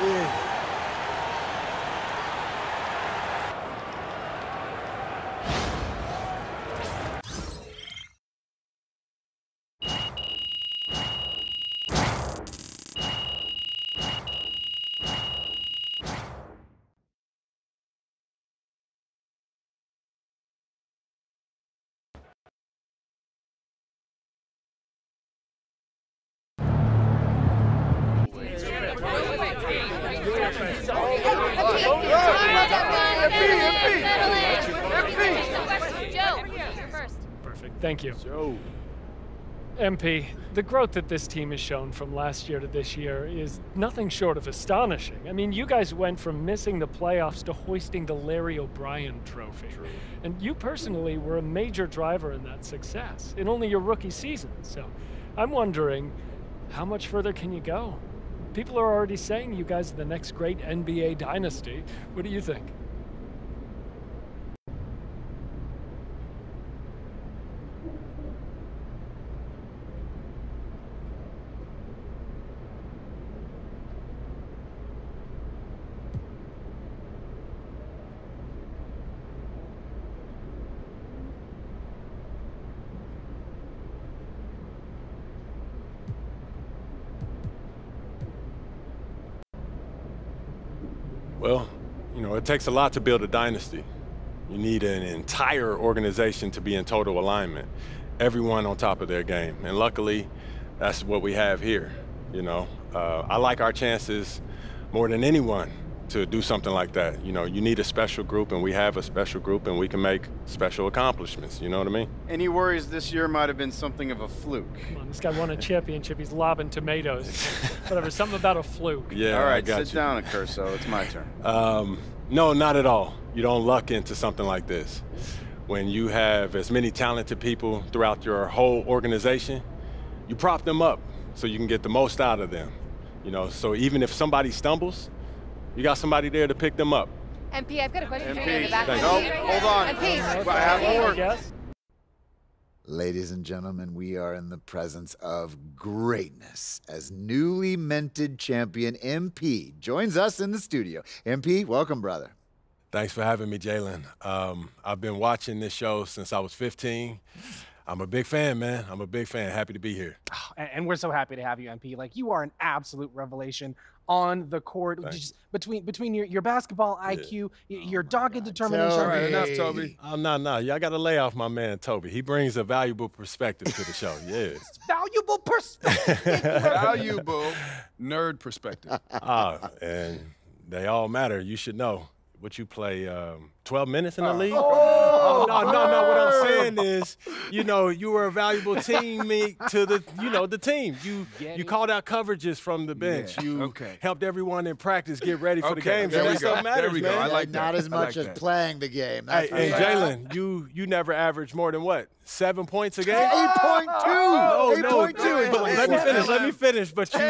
Yeah. Perfect. Thank you. MP, the growth that this team has shown from last year to this year is nothing short of astonishing. I mean, you guys went from missing the playoffs to hoisting the Larry O'Brien trophy. True. And you personally were a major driver in that success in only your rookie season. So I'm wondering, how much further can you go? People are already saying you guys are the next great NBA dynasty. What do you think? Well, you know, it takes a lot to build a dynasty. You need an entire organization to be in total alignment, everyone on top of their game. And luckily, that's what we have here. You know, I like our chances more than anyone to do something like that. You know, you need a special group, and we have a special group, and we can make special accomplishments. You know what I mean? Any worries this year might have been something of a fluke? Come on, this guy won a championship. He's lobbing tomatoes. Whatever, something about a fluke. Yeah, all right, I got sit down, Curso. It's my turn. No, not at all. You don't luck into something like this. When you have as many talented people throughout your whole organization, you prop them up so you can get the most out of them. You know, so even if somebody stumbles, you got somebody there to pick them up. MP, I've got a question for you in the back. Nope, hold on. MP. I have more. Ladies and gentlemen, we are in the presence of greatness as newly minted champion MP joins us in the studio. MP, welcome, brother. Thanks for having me, Jalen. I've been watching this show since I was 15. I'm a big fan, man. I'm a big fan. Happy to be here. And we're so happy to have you, MP. Like, you are an absolute revelation on the court. Just between your basketball IQ, your dogged determination. All right, enough, Toby. No. Y'all got to lay off my man, Toby. He brings a valuable perspective to the show. Yeah. Valuable perspective. Valuable nerd perspective. And they all matter. You should know. What you play, 12 minutes in the league? No. What I'm saying is, you know, you were a valuable teammate to the, the team. You called out coverages from the bench. Yeah. You helped everyone in practice get ready for the games. There That we go. stuff matters, There we go. man. I like that. Not as much as playing the game. That's Hey, and Jalen, you never averaged more than what? 7 points a game? 8.2. No, Let me finish. But you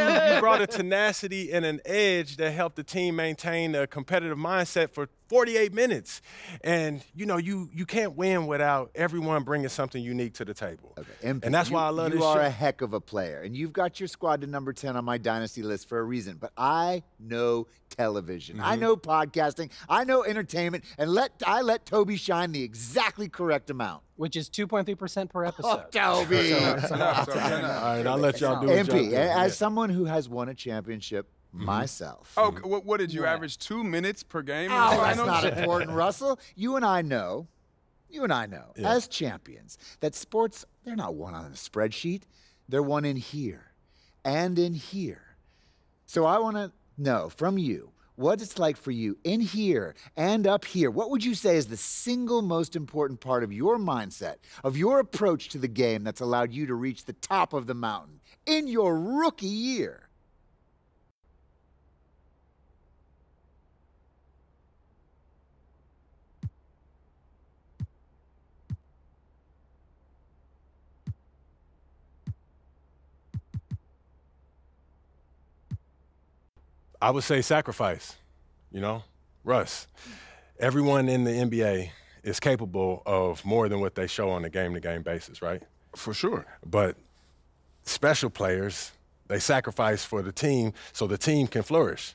brought a tenacity and an edge that helped the team maintain a competitive mindset for 48 minutes. And, you know, you can't win without everyone bringing something unique to the table. Okay. And that's why I love this You are show. a heck of a player, and you've got your squad to number 10 on my dynasty list for a reason. But I know television. I know podcasting. I know entertainment. And I let Toby shine the exactly correct amount. Which is 2.3% per episode. Oh, Toby! All right, I'll let y'all do it. MP, as someone who has won a championship myself. Oh, what did you average? 2 minutes per game? Oh, that's not important, Russell. You and I know, as champions, that sports, they're not won on a spreadsheet. They're won in here and in here. So I want to know from you what it's like for you in here and up here. What would you say is the single most important part of your mindset, of your approach to the game that's allowed you to reach the top of the mountain in your rookie year? I would say sacrifice, you know? Russ, everyone in the NBA is capable of more than what they show on a game-to-game basis, right? For sure. But special players, they sacrifice for the team so the team can flourish,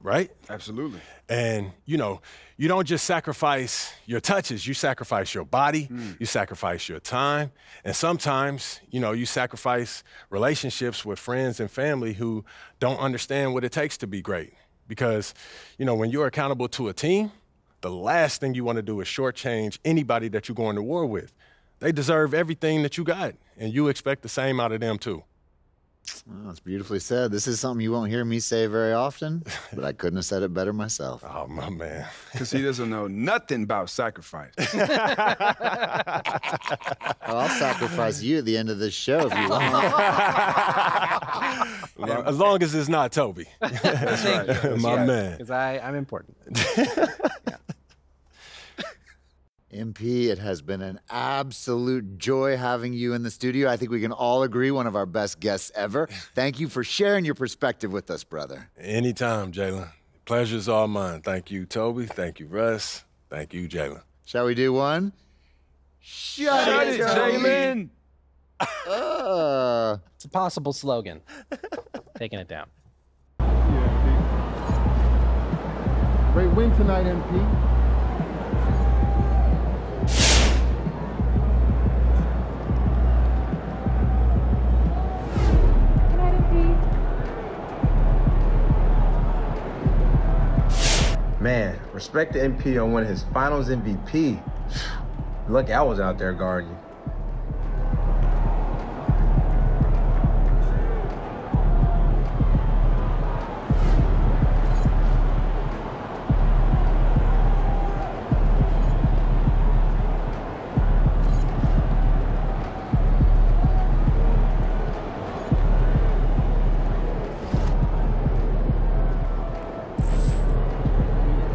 right? Absolutely. And, you know, you don't just sacrifice your touches, you sacrifice your body, you sacrifice your time, and sometimes, you know, you sacrifice relationships with friends and family who don't understand what it takes to be great. Because, you know, when you're accountable to a team, the last thing you want to do is shortchange anybody that you're going to war with. They deserve everything that you got, and you expect the same out of them too. Well, that's beautifully said. This is something you won't hear me say very often, but I couldn't have said it better myself. Oh, my man. Because he doesn't know nothing about sacrifice. Well, I'll sacrifice you at the end of this show if you want. As long as it's not Toby. That's right. My man. Because I'm important. MP, it has been an absolute joy having you in the studio. I think we can all agree one of our best guests ever. Thank you for sharing your perspective with us, brother. Anytime, Jalen. Pleasure's all mine. Thank you, Toby. Thank you, Russ. Thank you, Jalen. Shall we do one? Shut it, Jalen! It's a possible slogan. Taking it down. Great win tonight, MP. Man, respect to MP on winning his finals MVP. Lucky I was out there guarding you.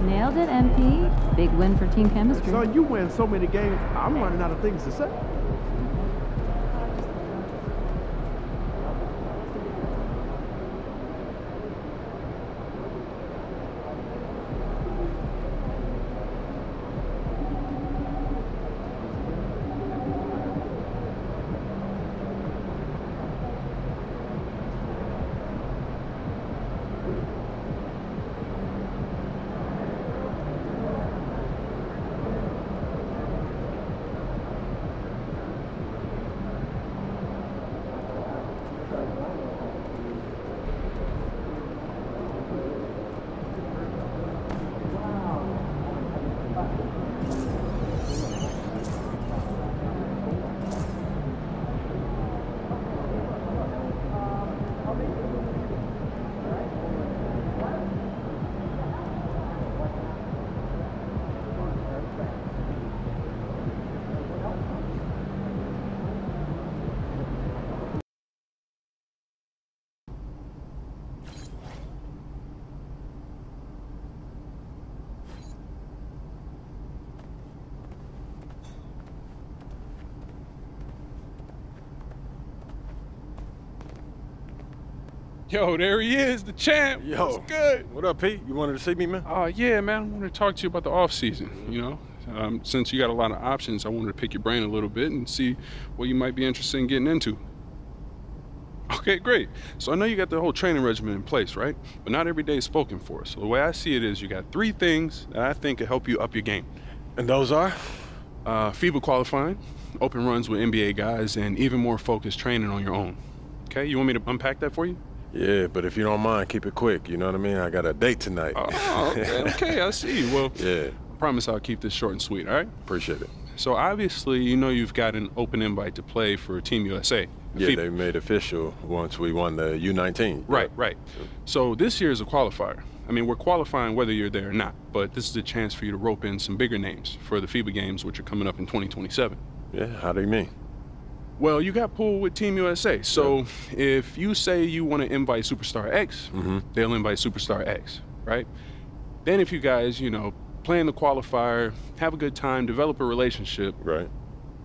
Nailed it, MP. Big win for team chemistry. So you win so many games, I'm running out of things to say. Yo, there he is, the champ. Yo. What's good? What up, Pete? You wanted to see me, man? Yeah, man. I wanted to talk to you about the offseason, you know. Since you got a lot of options, I wanted to pick your brain a little bit and see what you might be interested in getting into. Okay, great. So I know you got the whole training regimen in place, right? But not every day is spoken for. So the way I see it is you got 3 things that I think could help you up your game. And those are? FIBA qualifying, open runs with NBA guys, and even more focused training on your own. Okay, you want me to unpack that for you? Yeah, but if you don't mind, keep it quick. You know what I mean? I got a date tonight. Oh, okay, I see. Well, yeah. I promise I'll keep this short and sweet, all right? Appreciate it. So obviously, you know you've got an open invite to play for Team USA. Yeah, they made official once we won the U19. Right, right. So this year is a qualifier. I mean, we're qualifying whether you're there or not, but this is a chance for you to rope in some bigger names for the FIBA games, which are coming up in 2027. Yeah, how do you mean? Well, you got pulled with Team USA. So if you say you want to invite Superstar X, they'll invite Superstar X, right? Then if you guys, you know, play in the qualifier, have a good time, develop a relationship, right?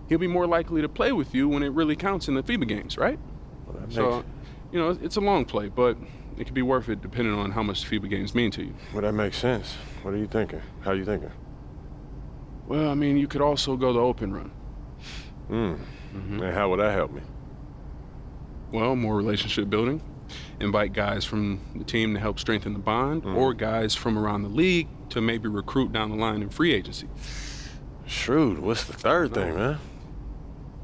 He'll be more likely to play with you when it really counts in the FIBA games, right? Well, So, you know, it's a long play, but it could be worth it depending on how much FIBA games mean to you. Well, that makes sense. What are you thinking? How are you thinking? Well, I mean, you could also go the open run. And how would that help me? Well, more relationship building. Invite guys from the team to help strengthen the bond, or guys from around the league to maybe recruit down the line in free agency. Shrewd. What's the third thing, man?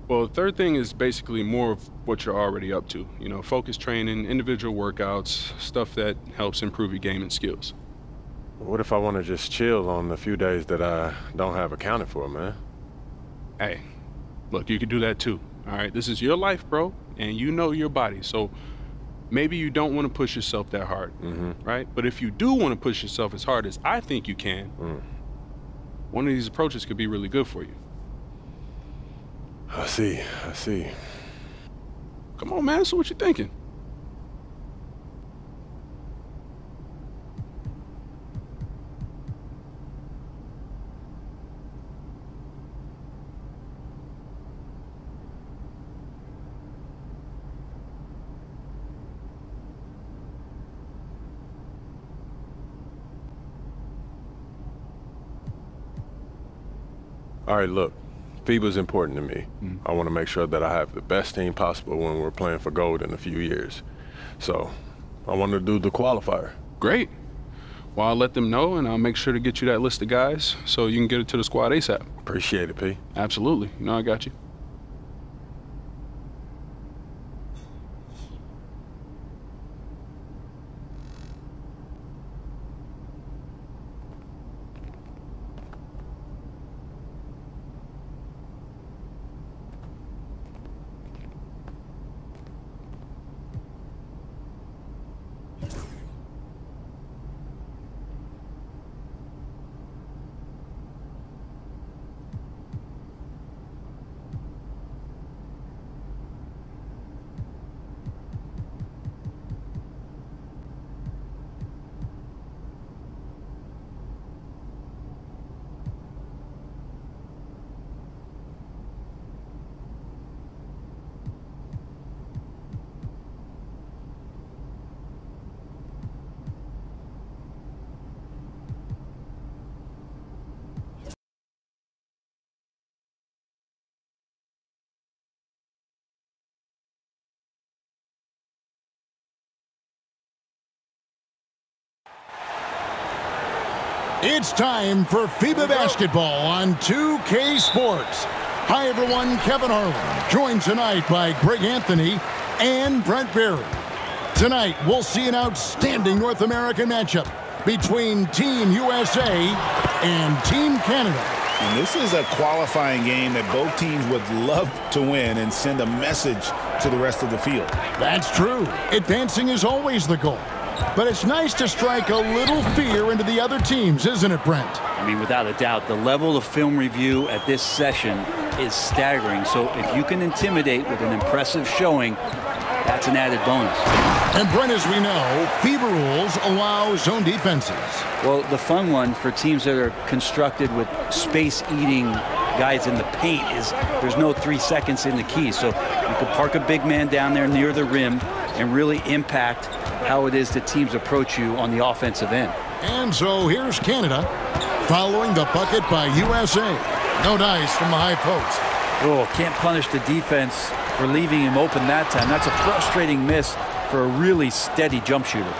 Well, the third thing is basically more of what you're already up to. You know, focus training, individual workouts, stuff that helps improve your game and skills. What if I want to just chill on the few days that I don't have accounted for, man? Hey, look, you could do that too, all right? This is your life, bro, and you know your body, so maybe you don't want to push yourself that hard, right? But if you do want to push yourself as hard as I think you can, one of these approaches could be really good for you. I see. Come on, man, so what you thinking? All right, look, FIBA's important to me. I want to make sure that I have the best team possible when we're playing for gold in a few years. So I want to do the qualifier. Great. Well, I'll let them know, and I'll make sure to get you that list of guys so you can get it to the squad ASAP. Appreciate it, P. Absolutely. You know I got you. It's time for FIBA basketball on 2K Sports. Hi, everyone. Kevin Harlan, joined tonight by Greg Anthony and Brent Berry. Tonight, we'll see an outstanding North American matchup between Team USA and Team Canada. And this is a qualifying game that both teams would love to win and send a message to the rest of the field. That's true. Advancing is always the goal. But it's nice to strike a little fear into the other teams, isn't it, Brent? I mean, without a doubt, the level of film review at this session is staggering. So if you can intimidate with an impressive showing, that's an added bonus. And Brent, as we know, FIBA rules allow zone defenses. Well, the fun one for teams that are constructed with space-eating guys in the paint is there's no 3 seconds in the key. So you could park a big man down there near the rim, and really impact how it is that teams approach you on the offensive end. And so here's Canada following the bucket by USA. No dice from the high post. Oh, can't punish the defense for leaving him open that time. That's a frustrating miss for a really steady jump shooter.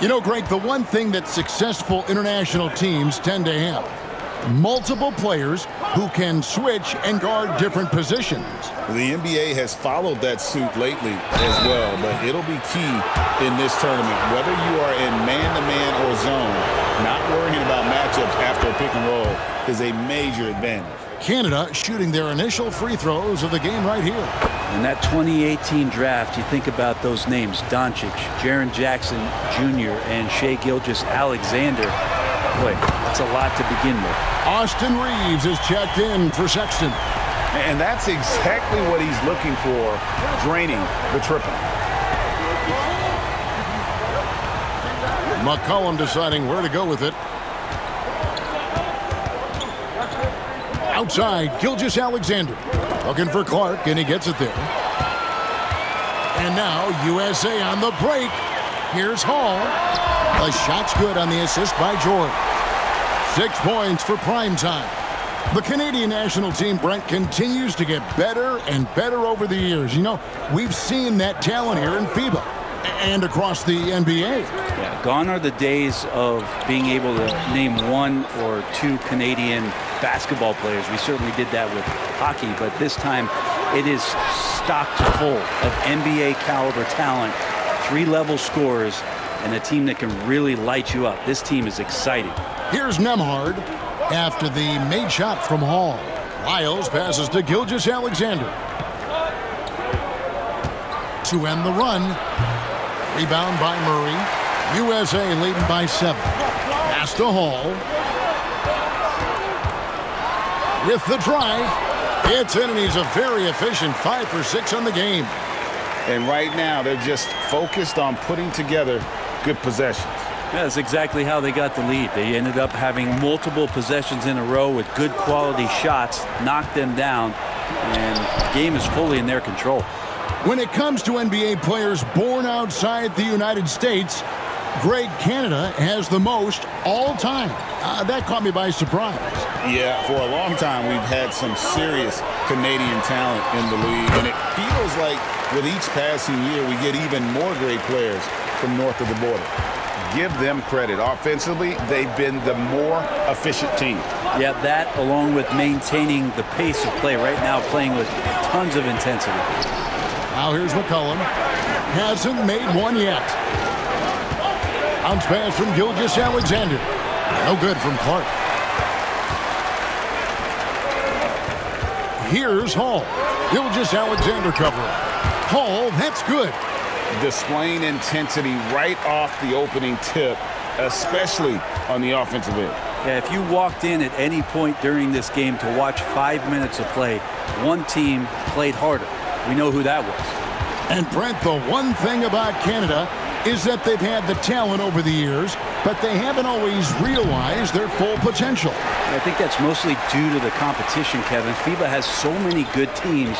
You know, Greg, the one thing that successful international teams tend to have, multiple players who can switch and guard different positions. The NBA has followed that suit lately as well, but it'll be key in this tournament. Whether you are in man-to-man or zone, not worrying about matchups after a pick and roll is a major advantage. Canada shooting their initial free throws of the game right here. In that 2018 draft, you think about those names, Doncic, Jaren Jackson Jr., and Shai Gilgeous-Alexander. Boy, that's a lot to begin with. Austin Reeves is checked in for Sexton. And that's exactly what he's looking for, draining the triple. McCollum deciding where to go with it. Outside, Gilgeous-Alexander. Looking for Clark, and he gets it there. And now, USA on the break. Here's Hall. The shot's good on the assist by George. 6 points for prime time. The Canadian national team, Brent, continues to get better and better over the years. You know, we've seen that talent here in FIBA and across the NBA. Yeah, gone are the days of being able to name 1 or 2 Canadian basketball players. We certainly did that with hockey, but this time it is stocked full of NBA caliber talent, 3-level scorers, and a team that can really light you up. This team is exciting. Here's Nembhard after the made shot from Hall. Lyles passes to Gilgeous-Alexander. To end the run. Rebound by Murray. USA leading by 7. Pass to Hall. With the drive. It's in, and he's a very efficient 5 for 6 on the game. And right now, they're just focused on putting together good possessions. That's exactly how they got the lead. They ended up having multiple possessions in a row with good quality shots, knocked them down, and the game is fully in their control. When it comes to NBA players born outside the United States, Greg, Canada has the most all time. That caught me by surprise. Yeah, for a long time we've had some serious Canadian talent in the league, and it feels like with each passing year we get even more great players from north of the border. Give them credit. Offensively, they've been the more efficient team. Yeah, that along with maintaining the pace of play right now, playing with tons of intensity. Now here's McCollum. Hasn't made one yet. Bounce pass from Gilgeous-Alexander. No good from Clark. Here's Hall. Gilgeous-Alexander covering. Hall, that's good. Displaying intensity right off the opening tip, especially on the offensive end. Yeah, if you walked in at any point during this game to watch 5 minutes of play, one team played harder. We know who that was. And Brent, the one thing about Canada is that they've had the talent over the years, but they haven't always realized their full potential. I think that's mostly due to the competition, Kevin. FIBA has so many good teams,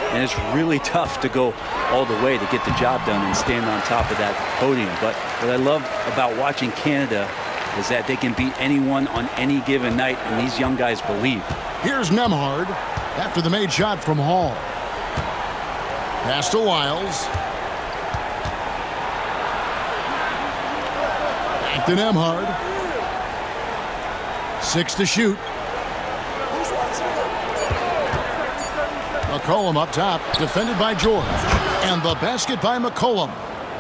and it's really tough to go all the way to get the job done and stand on top of that podium. But what I love about watching Canada is that they can beat anyone on any given night, and these young guys believe. Here's Nembhard after the made shot from Hall. Pass to Lyles. Back to Nembhard. 6 to shoot. McCollum up top, defended by George. And the basket by McCollum.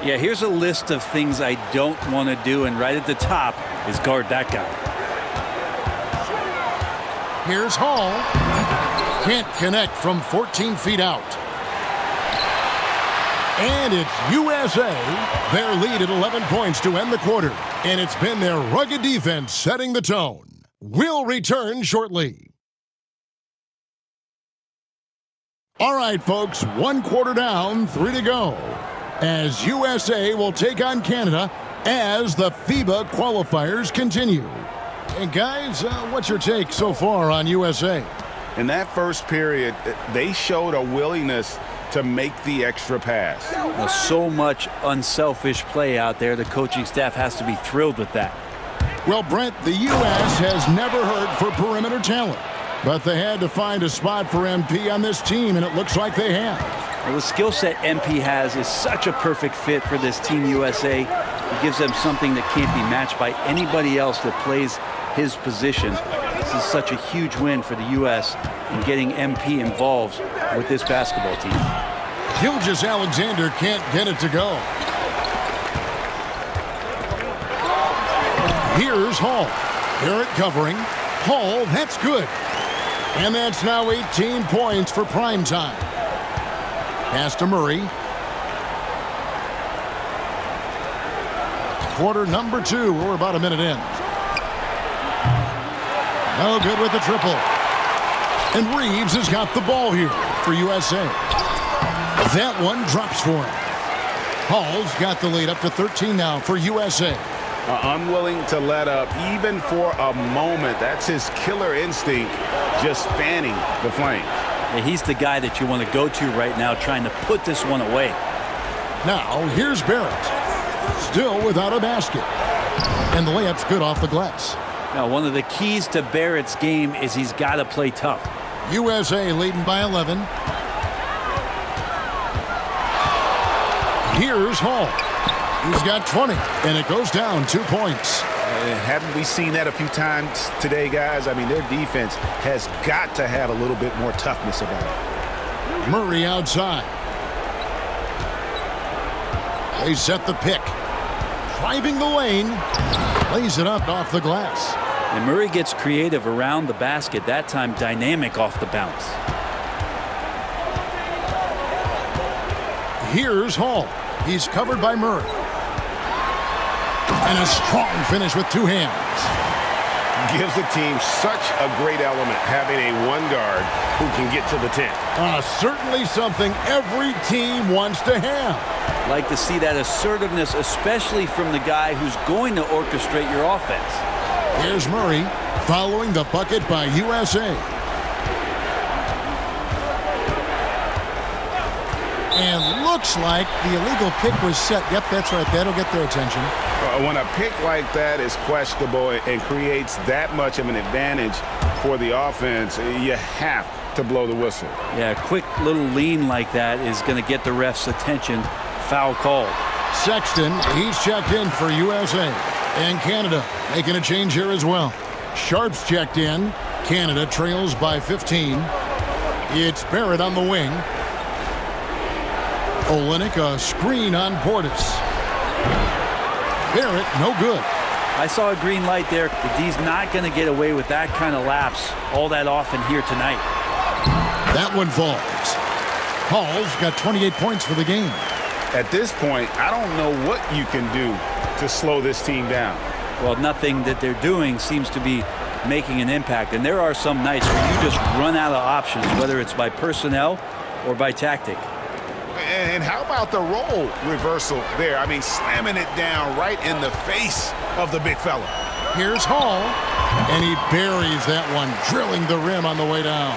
Yeah, here's a list of things I don't want to do, and right at the top is guard that guy. Here's Hall. Can't connect from 14 feet out. And it's USA. Their lead at 11 points to end the quarter. And it's been their rugged defense setting the tone. We'll return shortly. All right, folks, 1 quarter down, 3 to go. As USA will take on Canada as the FIBA qualifiers continue. And guys, what's your take so far on USA? In that first period, they showed a willingness to make the extra pass. Well, so much unselfish play out there. The coaching staff has to be thrilled with that. Well, Brent, the U.S. has never hurt for perimeter talent, but they had to find a spot for MP on this team, and it looks like they have. Well, the skill set MP has is such a perfect fit for this Team USA. It gives them something that can't be matched by anybody else that plays his position. This is such a huge win for the U.S. in getting MP involved with this basketball team. Gilgeous-Alexander can't get it to go. Here's Hall. Barrett covering. Hall, that's good. And that's now 18 points for prime time. Pass to Murray. Quarter number 2. We're about a minute in. No good with the triple. And Reeves has got the ball here for USA. That one drops for him. Hall's got the lead up to 13 now for USA. Unwilling to let up even for a moment. That's his killer instinct, just fanning the flame. Yeah, he's the guy that you want to go to right now, trying to put this one away. Now, here's Barrett. Still without a basket. And the layup's good off the glass. Now, one of the keys to Barrett's game is he's got to play tough. USA leading by 11. Here's Hall. He's got 20, and it goes down 2 points. Haven't we seen that a few times today, guys? I mean, their defense has got to have a little bit more toughness about it. Murray outside. They set the pick. Driving the lane. Lays it up off the glass. And Murray gets creative around the basket, that time dynamic off the bounce. Here's Hall. He's covered by Murray. And a strong finish with 2 hands. Gives the team such a great element, having a one guard who can get to the 10. Certainly something every team wants to have. Like to see that assertiveness, especially from the guy who's going to orchestrate your offense. Here's Murray following the bucket by USA. And looks like the illegal pick was set. Yep, that's right. That'll get their attention. When a pick like that is questionable and creates that much of an advantage for the offense, you have to blow the whistle. Yeah, a quick little lean like that is going to get the ref's attention. Foul called. Sexton, he's checked in for USA. And Canada making a change here as well. Sharp's checked in. Canada trails by 15. It's Barrett on the wing. Olynyk, a screen on Portis. Barrett, no good. I saw a green light there. The D's not going to get away with that kind of lapse all that often here tonight. That one falls. Hall's got 28 points for the game. At this point, I don't know what you can do to slow this team down. Well, nothing that they're doing seems to be making an impact. And there are some nights where you just run out of options, whether it's by personnel or by tactic. And how about the role reversal there? I mean, slamming it down right in the face of the big fella. Here's Hall, and he buries that one, drilling the rim on the way down.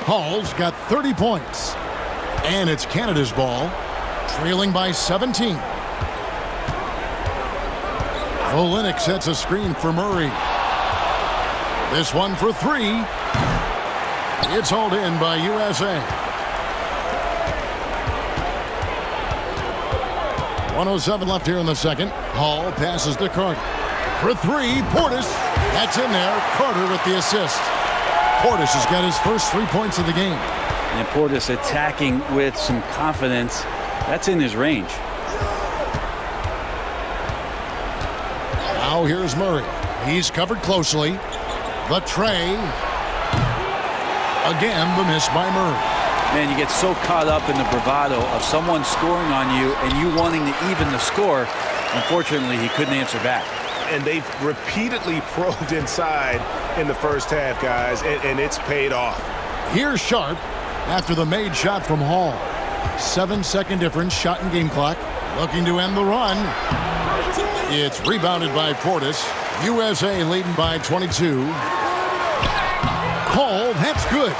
Hall's got 30 points, and it's Canada's ball, trailing by 17. Olynyk sets a screen for Murray. This one for 3. It's hauled in by USA. 1:07 left here in the second. Hall passes to Carter. For 3, Portis. That's in there. Carter with the assist. Portis has got his first 3 points of the game. And Portis attacking with some confidence. That's in his range. Now here's Murray. He's covered closely. The tray. Again, the miss by Murray. Man, you get so caught up in the bravado of someone scoring on you and you wanting to even the score. Unfortunately, he couldn't answer back. And they've repeatedly probed inside in the first half, guys, and it's paid off. Here's Sharp after the made shot from Hall. 7-second difference, shot and game clock. Looking to end the run. It's rebounded by Portis. USA leading by 22. Hall, that's good.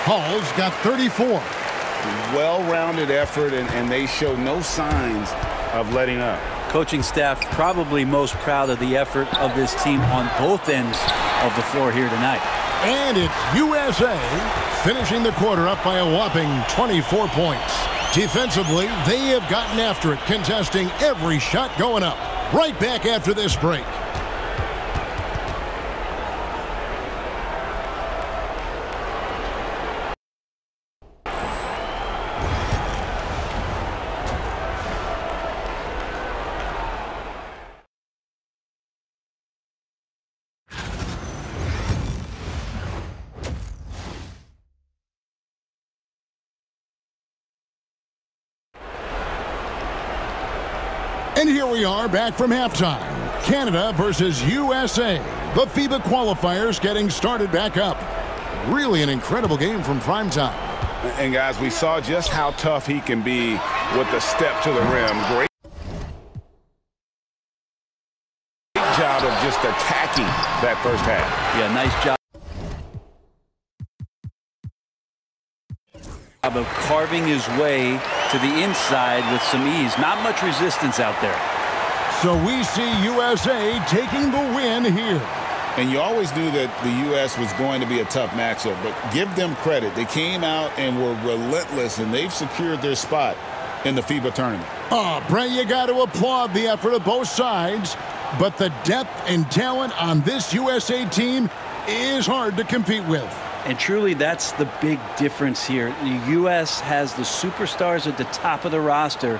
Hall's got 34. well-rounded effort, and they show no signs of letting up. Coaching staff probably most proud of the effort of this team on both ends of the floor here tonight. And it's USA finishing the quarter up by a whopping 24 points. Defensively, they have gotten after it, contesting every shot going up. Right back after this break. And here we are back from halftime. Canada versus USA. The FIBA qualifiers getting started back up. Really an incredible game from primetime. And guys, we saw just how tough he can be with the step to the rim. Great job of just attacking that first half. Yeah, nice job of carving his way to the inside with some ease. Not much resistance out there. So we see USA taking the win here. And you always knew that the U.S. was going to be a tough matchup, but give them credit. They came out and were relentless, and they've secured their spot in the FIBA tournament. Oh, Brent, you got to applaud the effort of both sides, but the depth and talent on this USA team is hard to compete with. And truly, that's the big difference here. The U.S. has the superstars at the top of the roster,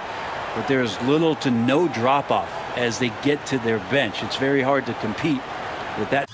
but there's little to no drop-off as they get to their bench. It's very hard to compete with that.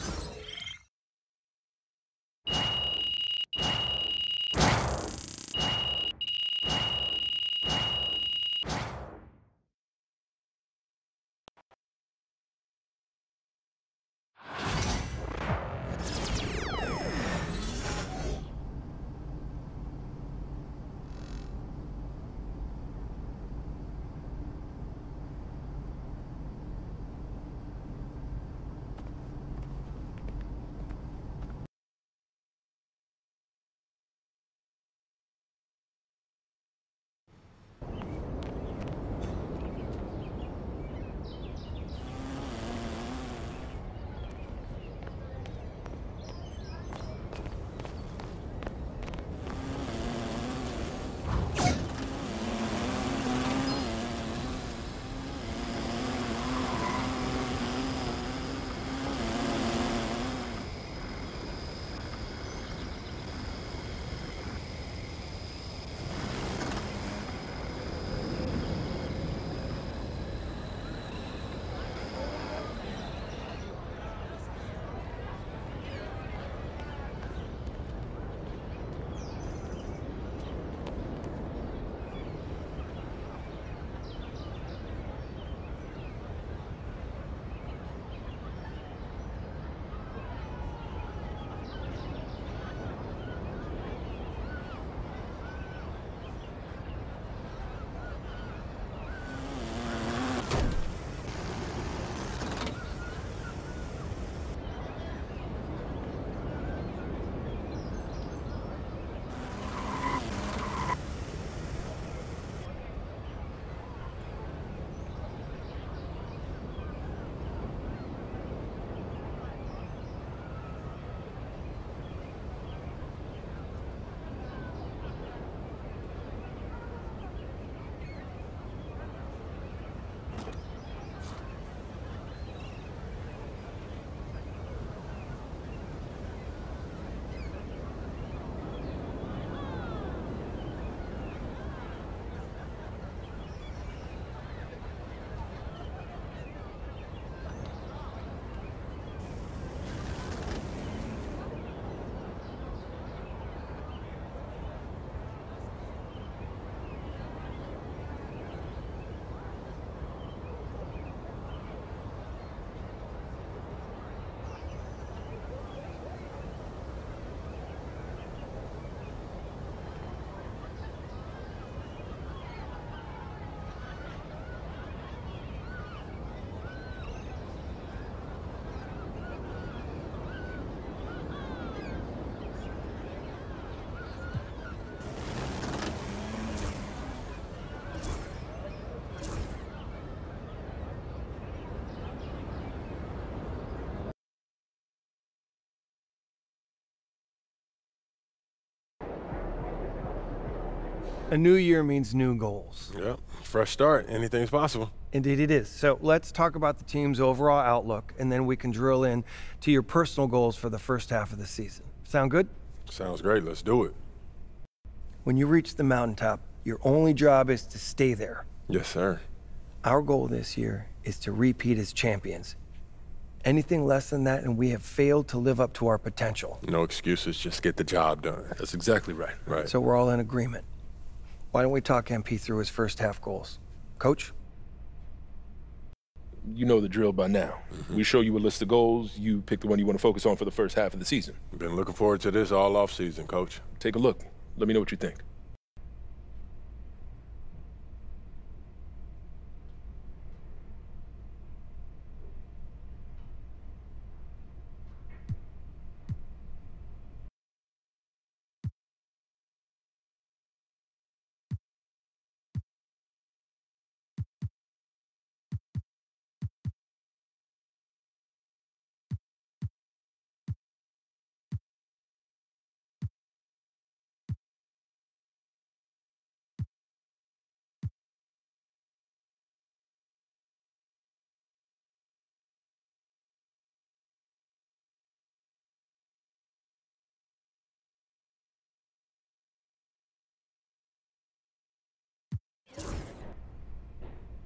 A new year means new goals. Yep, fresh start. Anything's possible. Indeed it is. So let's talk about the team's overall outlook, and then we can drill in to your personal goals for the first half of the season. Sound good? Sounds great. Let's do it. When you reach the mountaintop, your only job is to stay there. Yes, sir. Our goal this year is to repeat as champions. Anything less than that, and we have failed to live up to our potential. No excuses, just get the job done. That's exactly right. Right. So we're all in agreement. Why don't we talk MP through his first half goals? Coach? You know the drill by now. We show you a list of goals. You pick the one you want to focus on for the first half of the season. Been looking forward to this all off season, Coach. Take a look. Let me know what you think.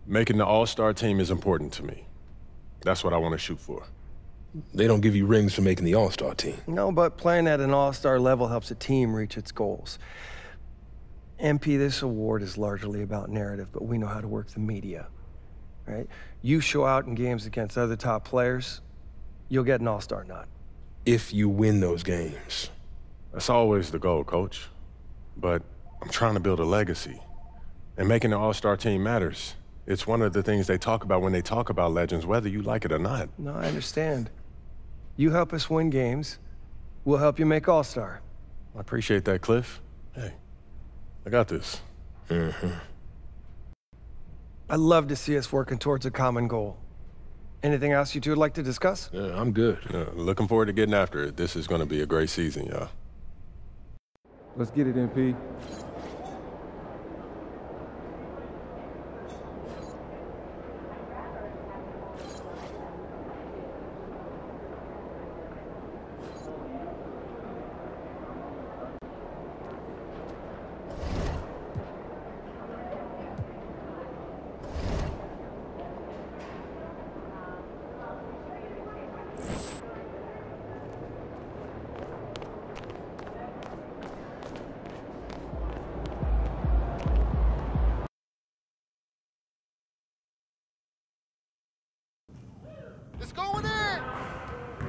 Making the all-star team is important to me. That's what I want to shoot for. They don't give you rings for making the all-star team. No, but playing at an all-star level helps a team reach its goals. MP, this award is largely about narrative, but we know how to work the media, right? You show out in games against other top players, you'll get an all-star nod. If you win those games. That's always the goal, Coach. But I'm trying to build a legacy. And making the all-star team matters. It's one of the things they talk about when they talk about legends, whether you like it or not. No, I understand. You help us win games, we'll help you make all-star. I appreciate that, Cliff. Hey, I got this. I'd love to see us working towards a common goal. Anything else you two would like to discuss? Yeah, I'm good. Looking forward to getting after it. This is going to be a great season, y'all. Let's get it, MP.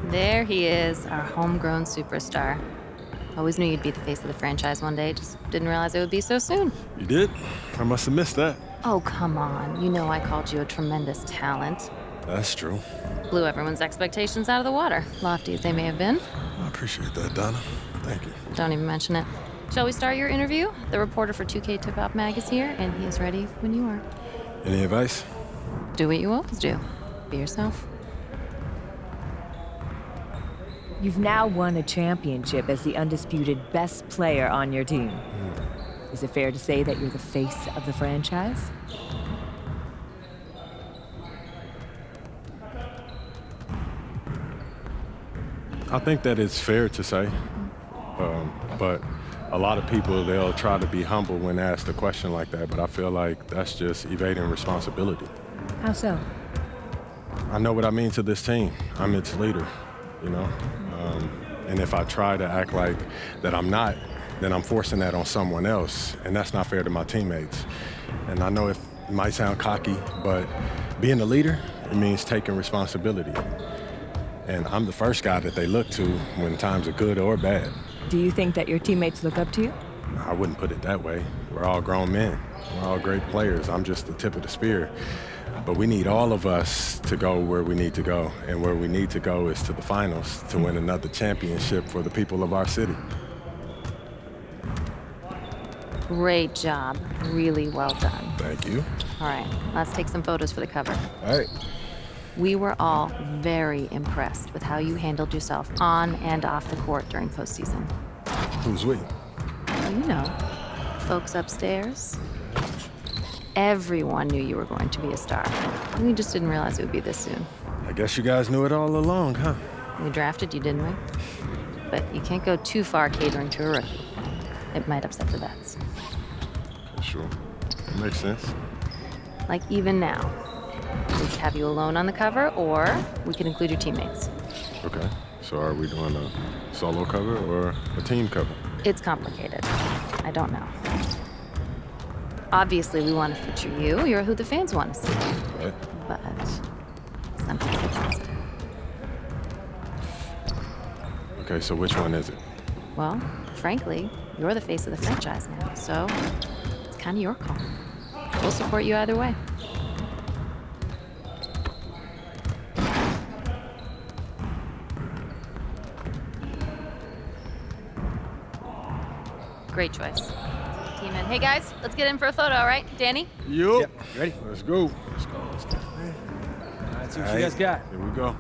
There he is, our homegrown superstar. Always knew you'd be the face of the franchise one day, just didn't realize it would be so soon. You did? I must have missed that. Oh, come on. You know I called you a tremendous talent. That's true. Blew everyone's expectations out of the water, lofty as they may have been. I appreciate that, Donna. Thank you. Don't even mention it. Shall we start your interview? The reporter for 2K Tip-Off Mag is here, and he is ready when you are. Any advice? Do what you always do. Be yourself. You've now won a championship as the undisputed best player on your team. Is it fair to say that you're the face of the franchise? I think that it's fair to say, but a lot of people, they'll try to be humble when asked a question like that, but I feel like that's just evading responsibility. How so? I know what I mean to this team. I'm its leader, you know? And if I try to act like that I'm not, then I'm forcing that on someone else, and that's not fair to my teammates. And I know it might sound cocky, but being a leader, it means taking responsibility. And I'm the first guy that they look to when times are good or bad. Do you think that your teammates look up to you? I wouldn't put it that way. We're all grown men. We're all great players. I'm just the tip of the spear. But we need all of us to go where we need to go. And where we need to go is to the finals to win another championship for the people of our city. Great job. Really well done. Thank you. All right, let's take some photos for the cover. All right. We were all very impressed with how you handled yourself on and off the court during postseason. Who's we? Well, you know, Folks upstairs, everyone knew you were going to be a star. We just didn't realize it would be this soon. I guess you guys knew it all along, huh? We drafted you, didn't we? But you can't go too far catering to a rookie. It might upset the vets. Sure. Makes sense. Like even now. We could have you alone on the cover, or we could include your teammates. Okay. So are we doing a solo cover or a team cover? It's complicated. I don't know. Obviously, we want to feature you. You're who the fans want to see. Right. But something gets sensitive. Okay, so which one is it? Well, frankly, you're the face of the franchise now, so it's kind of your call. We'll support you either way. Great choice. Team in. Hey guys, let's get in for a photo, all right? Danny? Yep. Ready? Let's go. Let's see what you guys got. Here we go.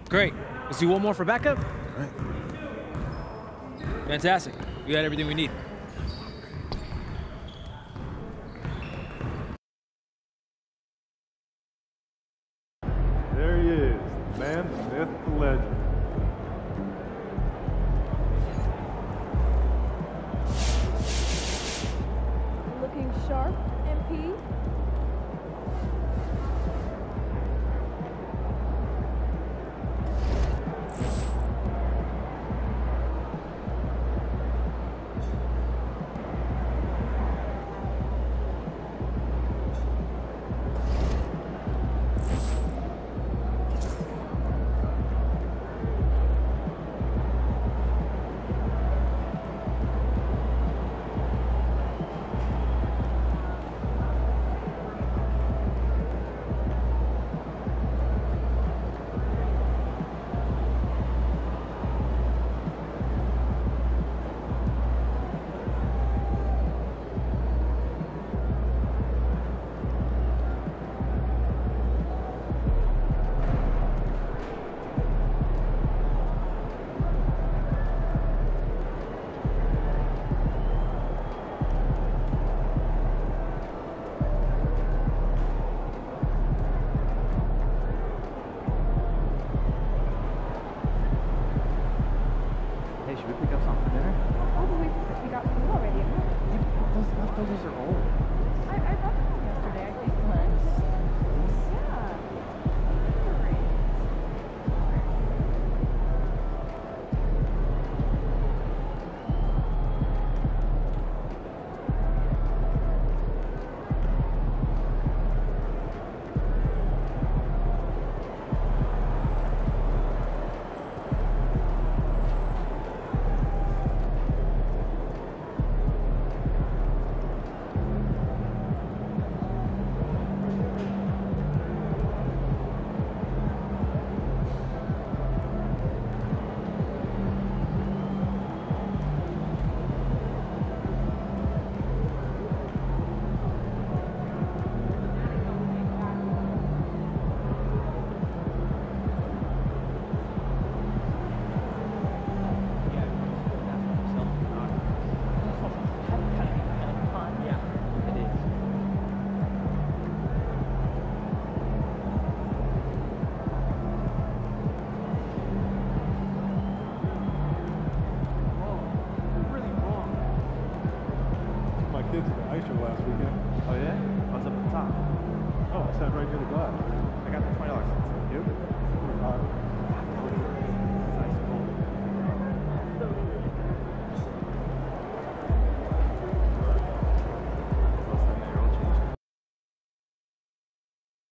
Great. Let's do one more for backup. All right. Fantastic. We got everything we need. There he is, the man, the myth, the legend. Looking sharp, MP. Kids at the ice show last weekend. Oh yeah? I was up at the top. Oh, I sat right near the glass. I got the $20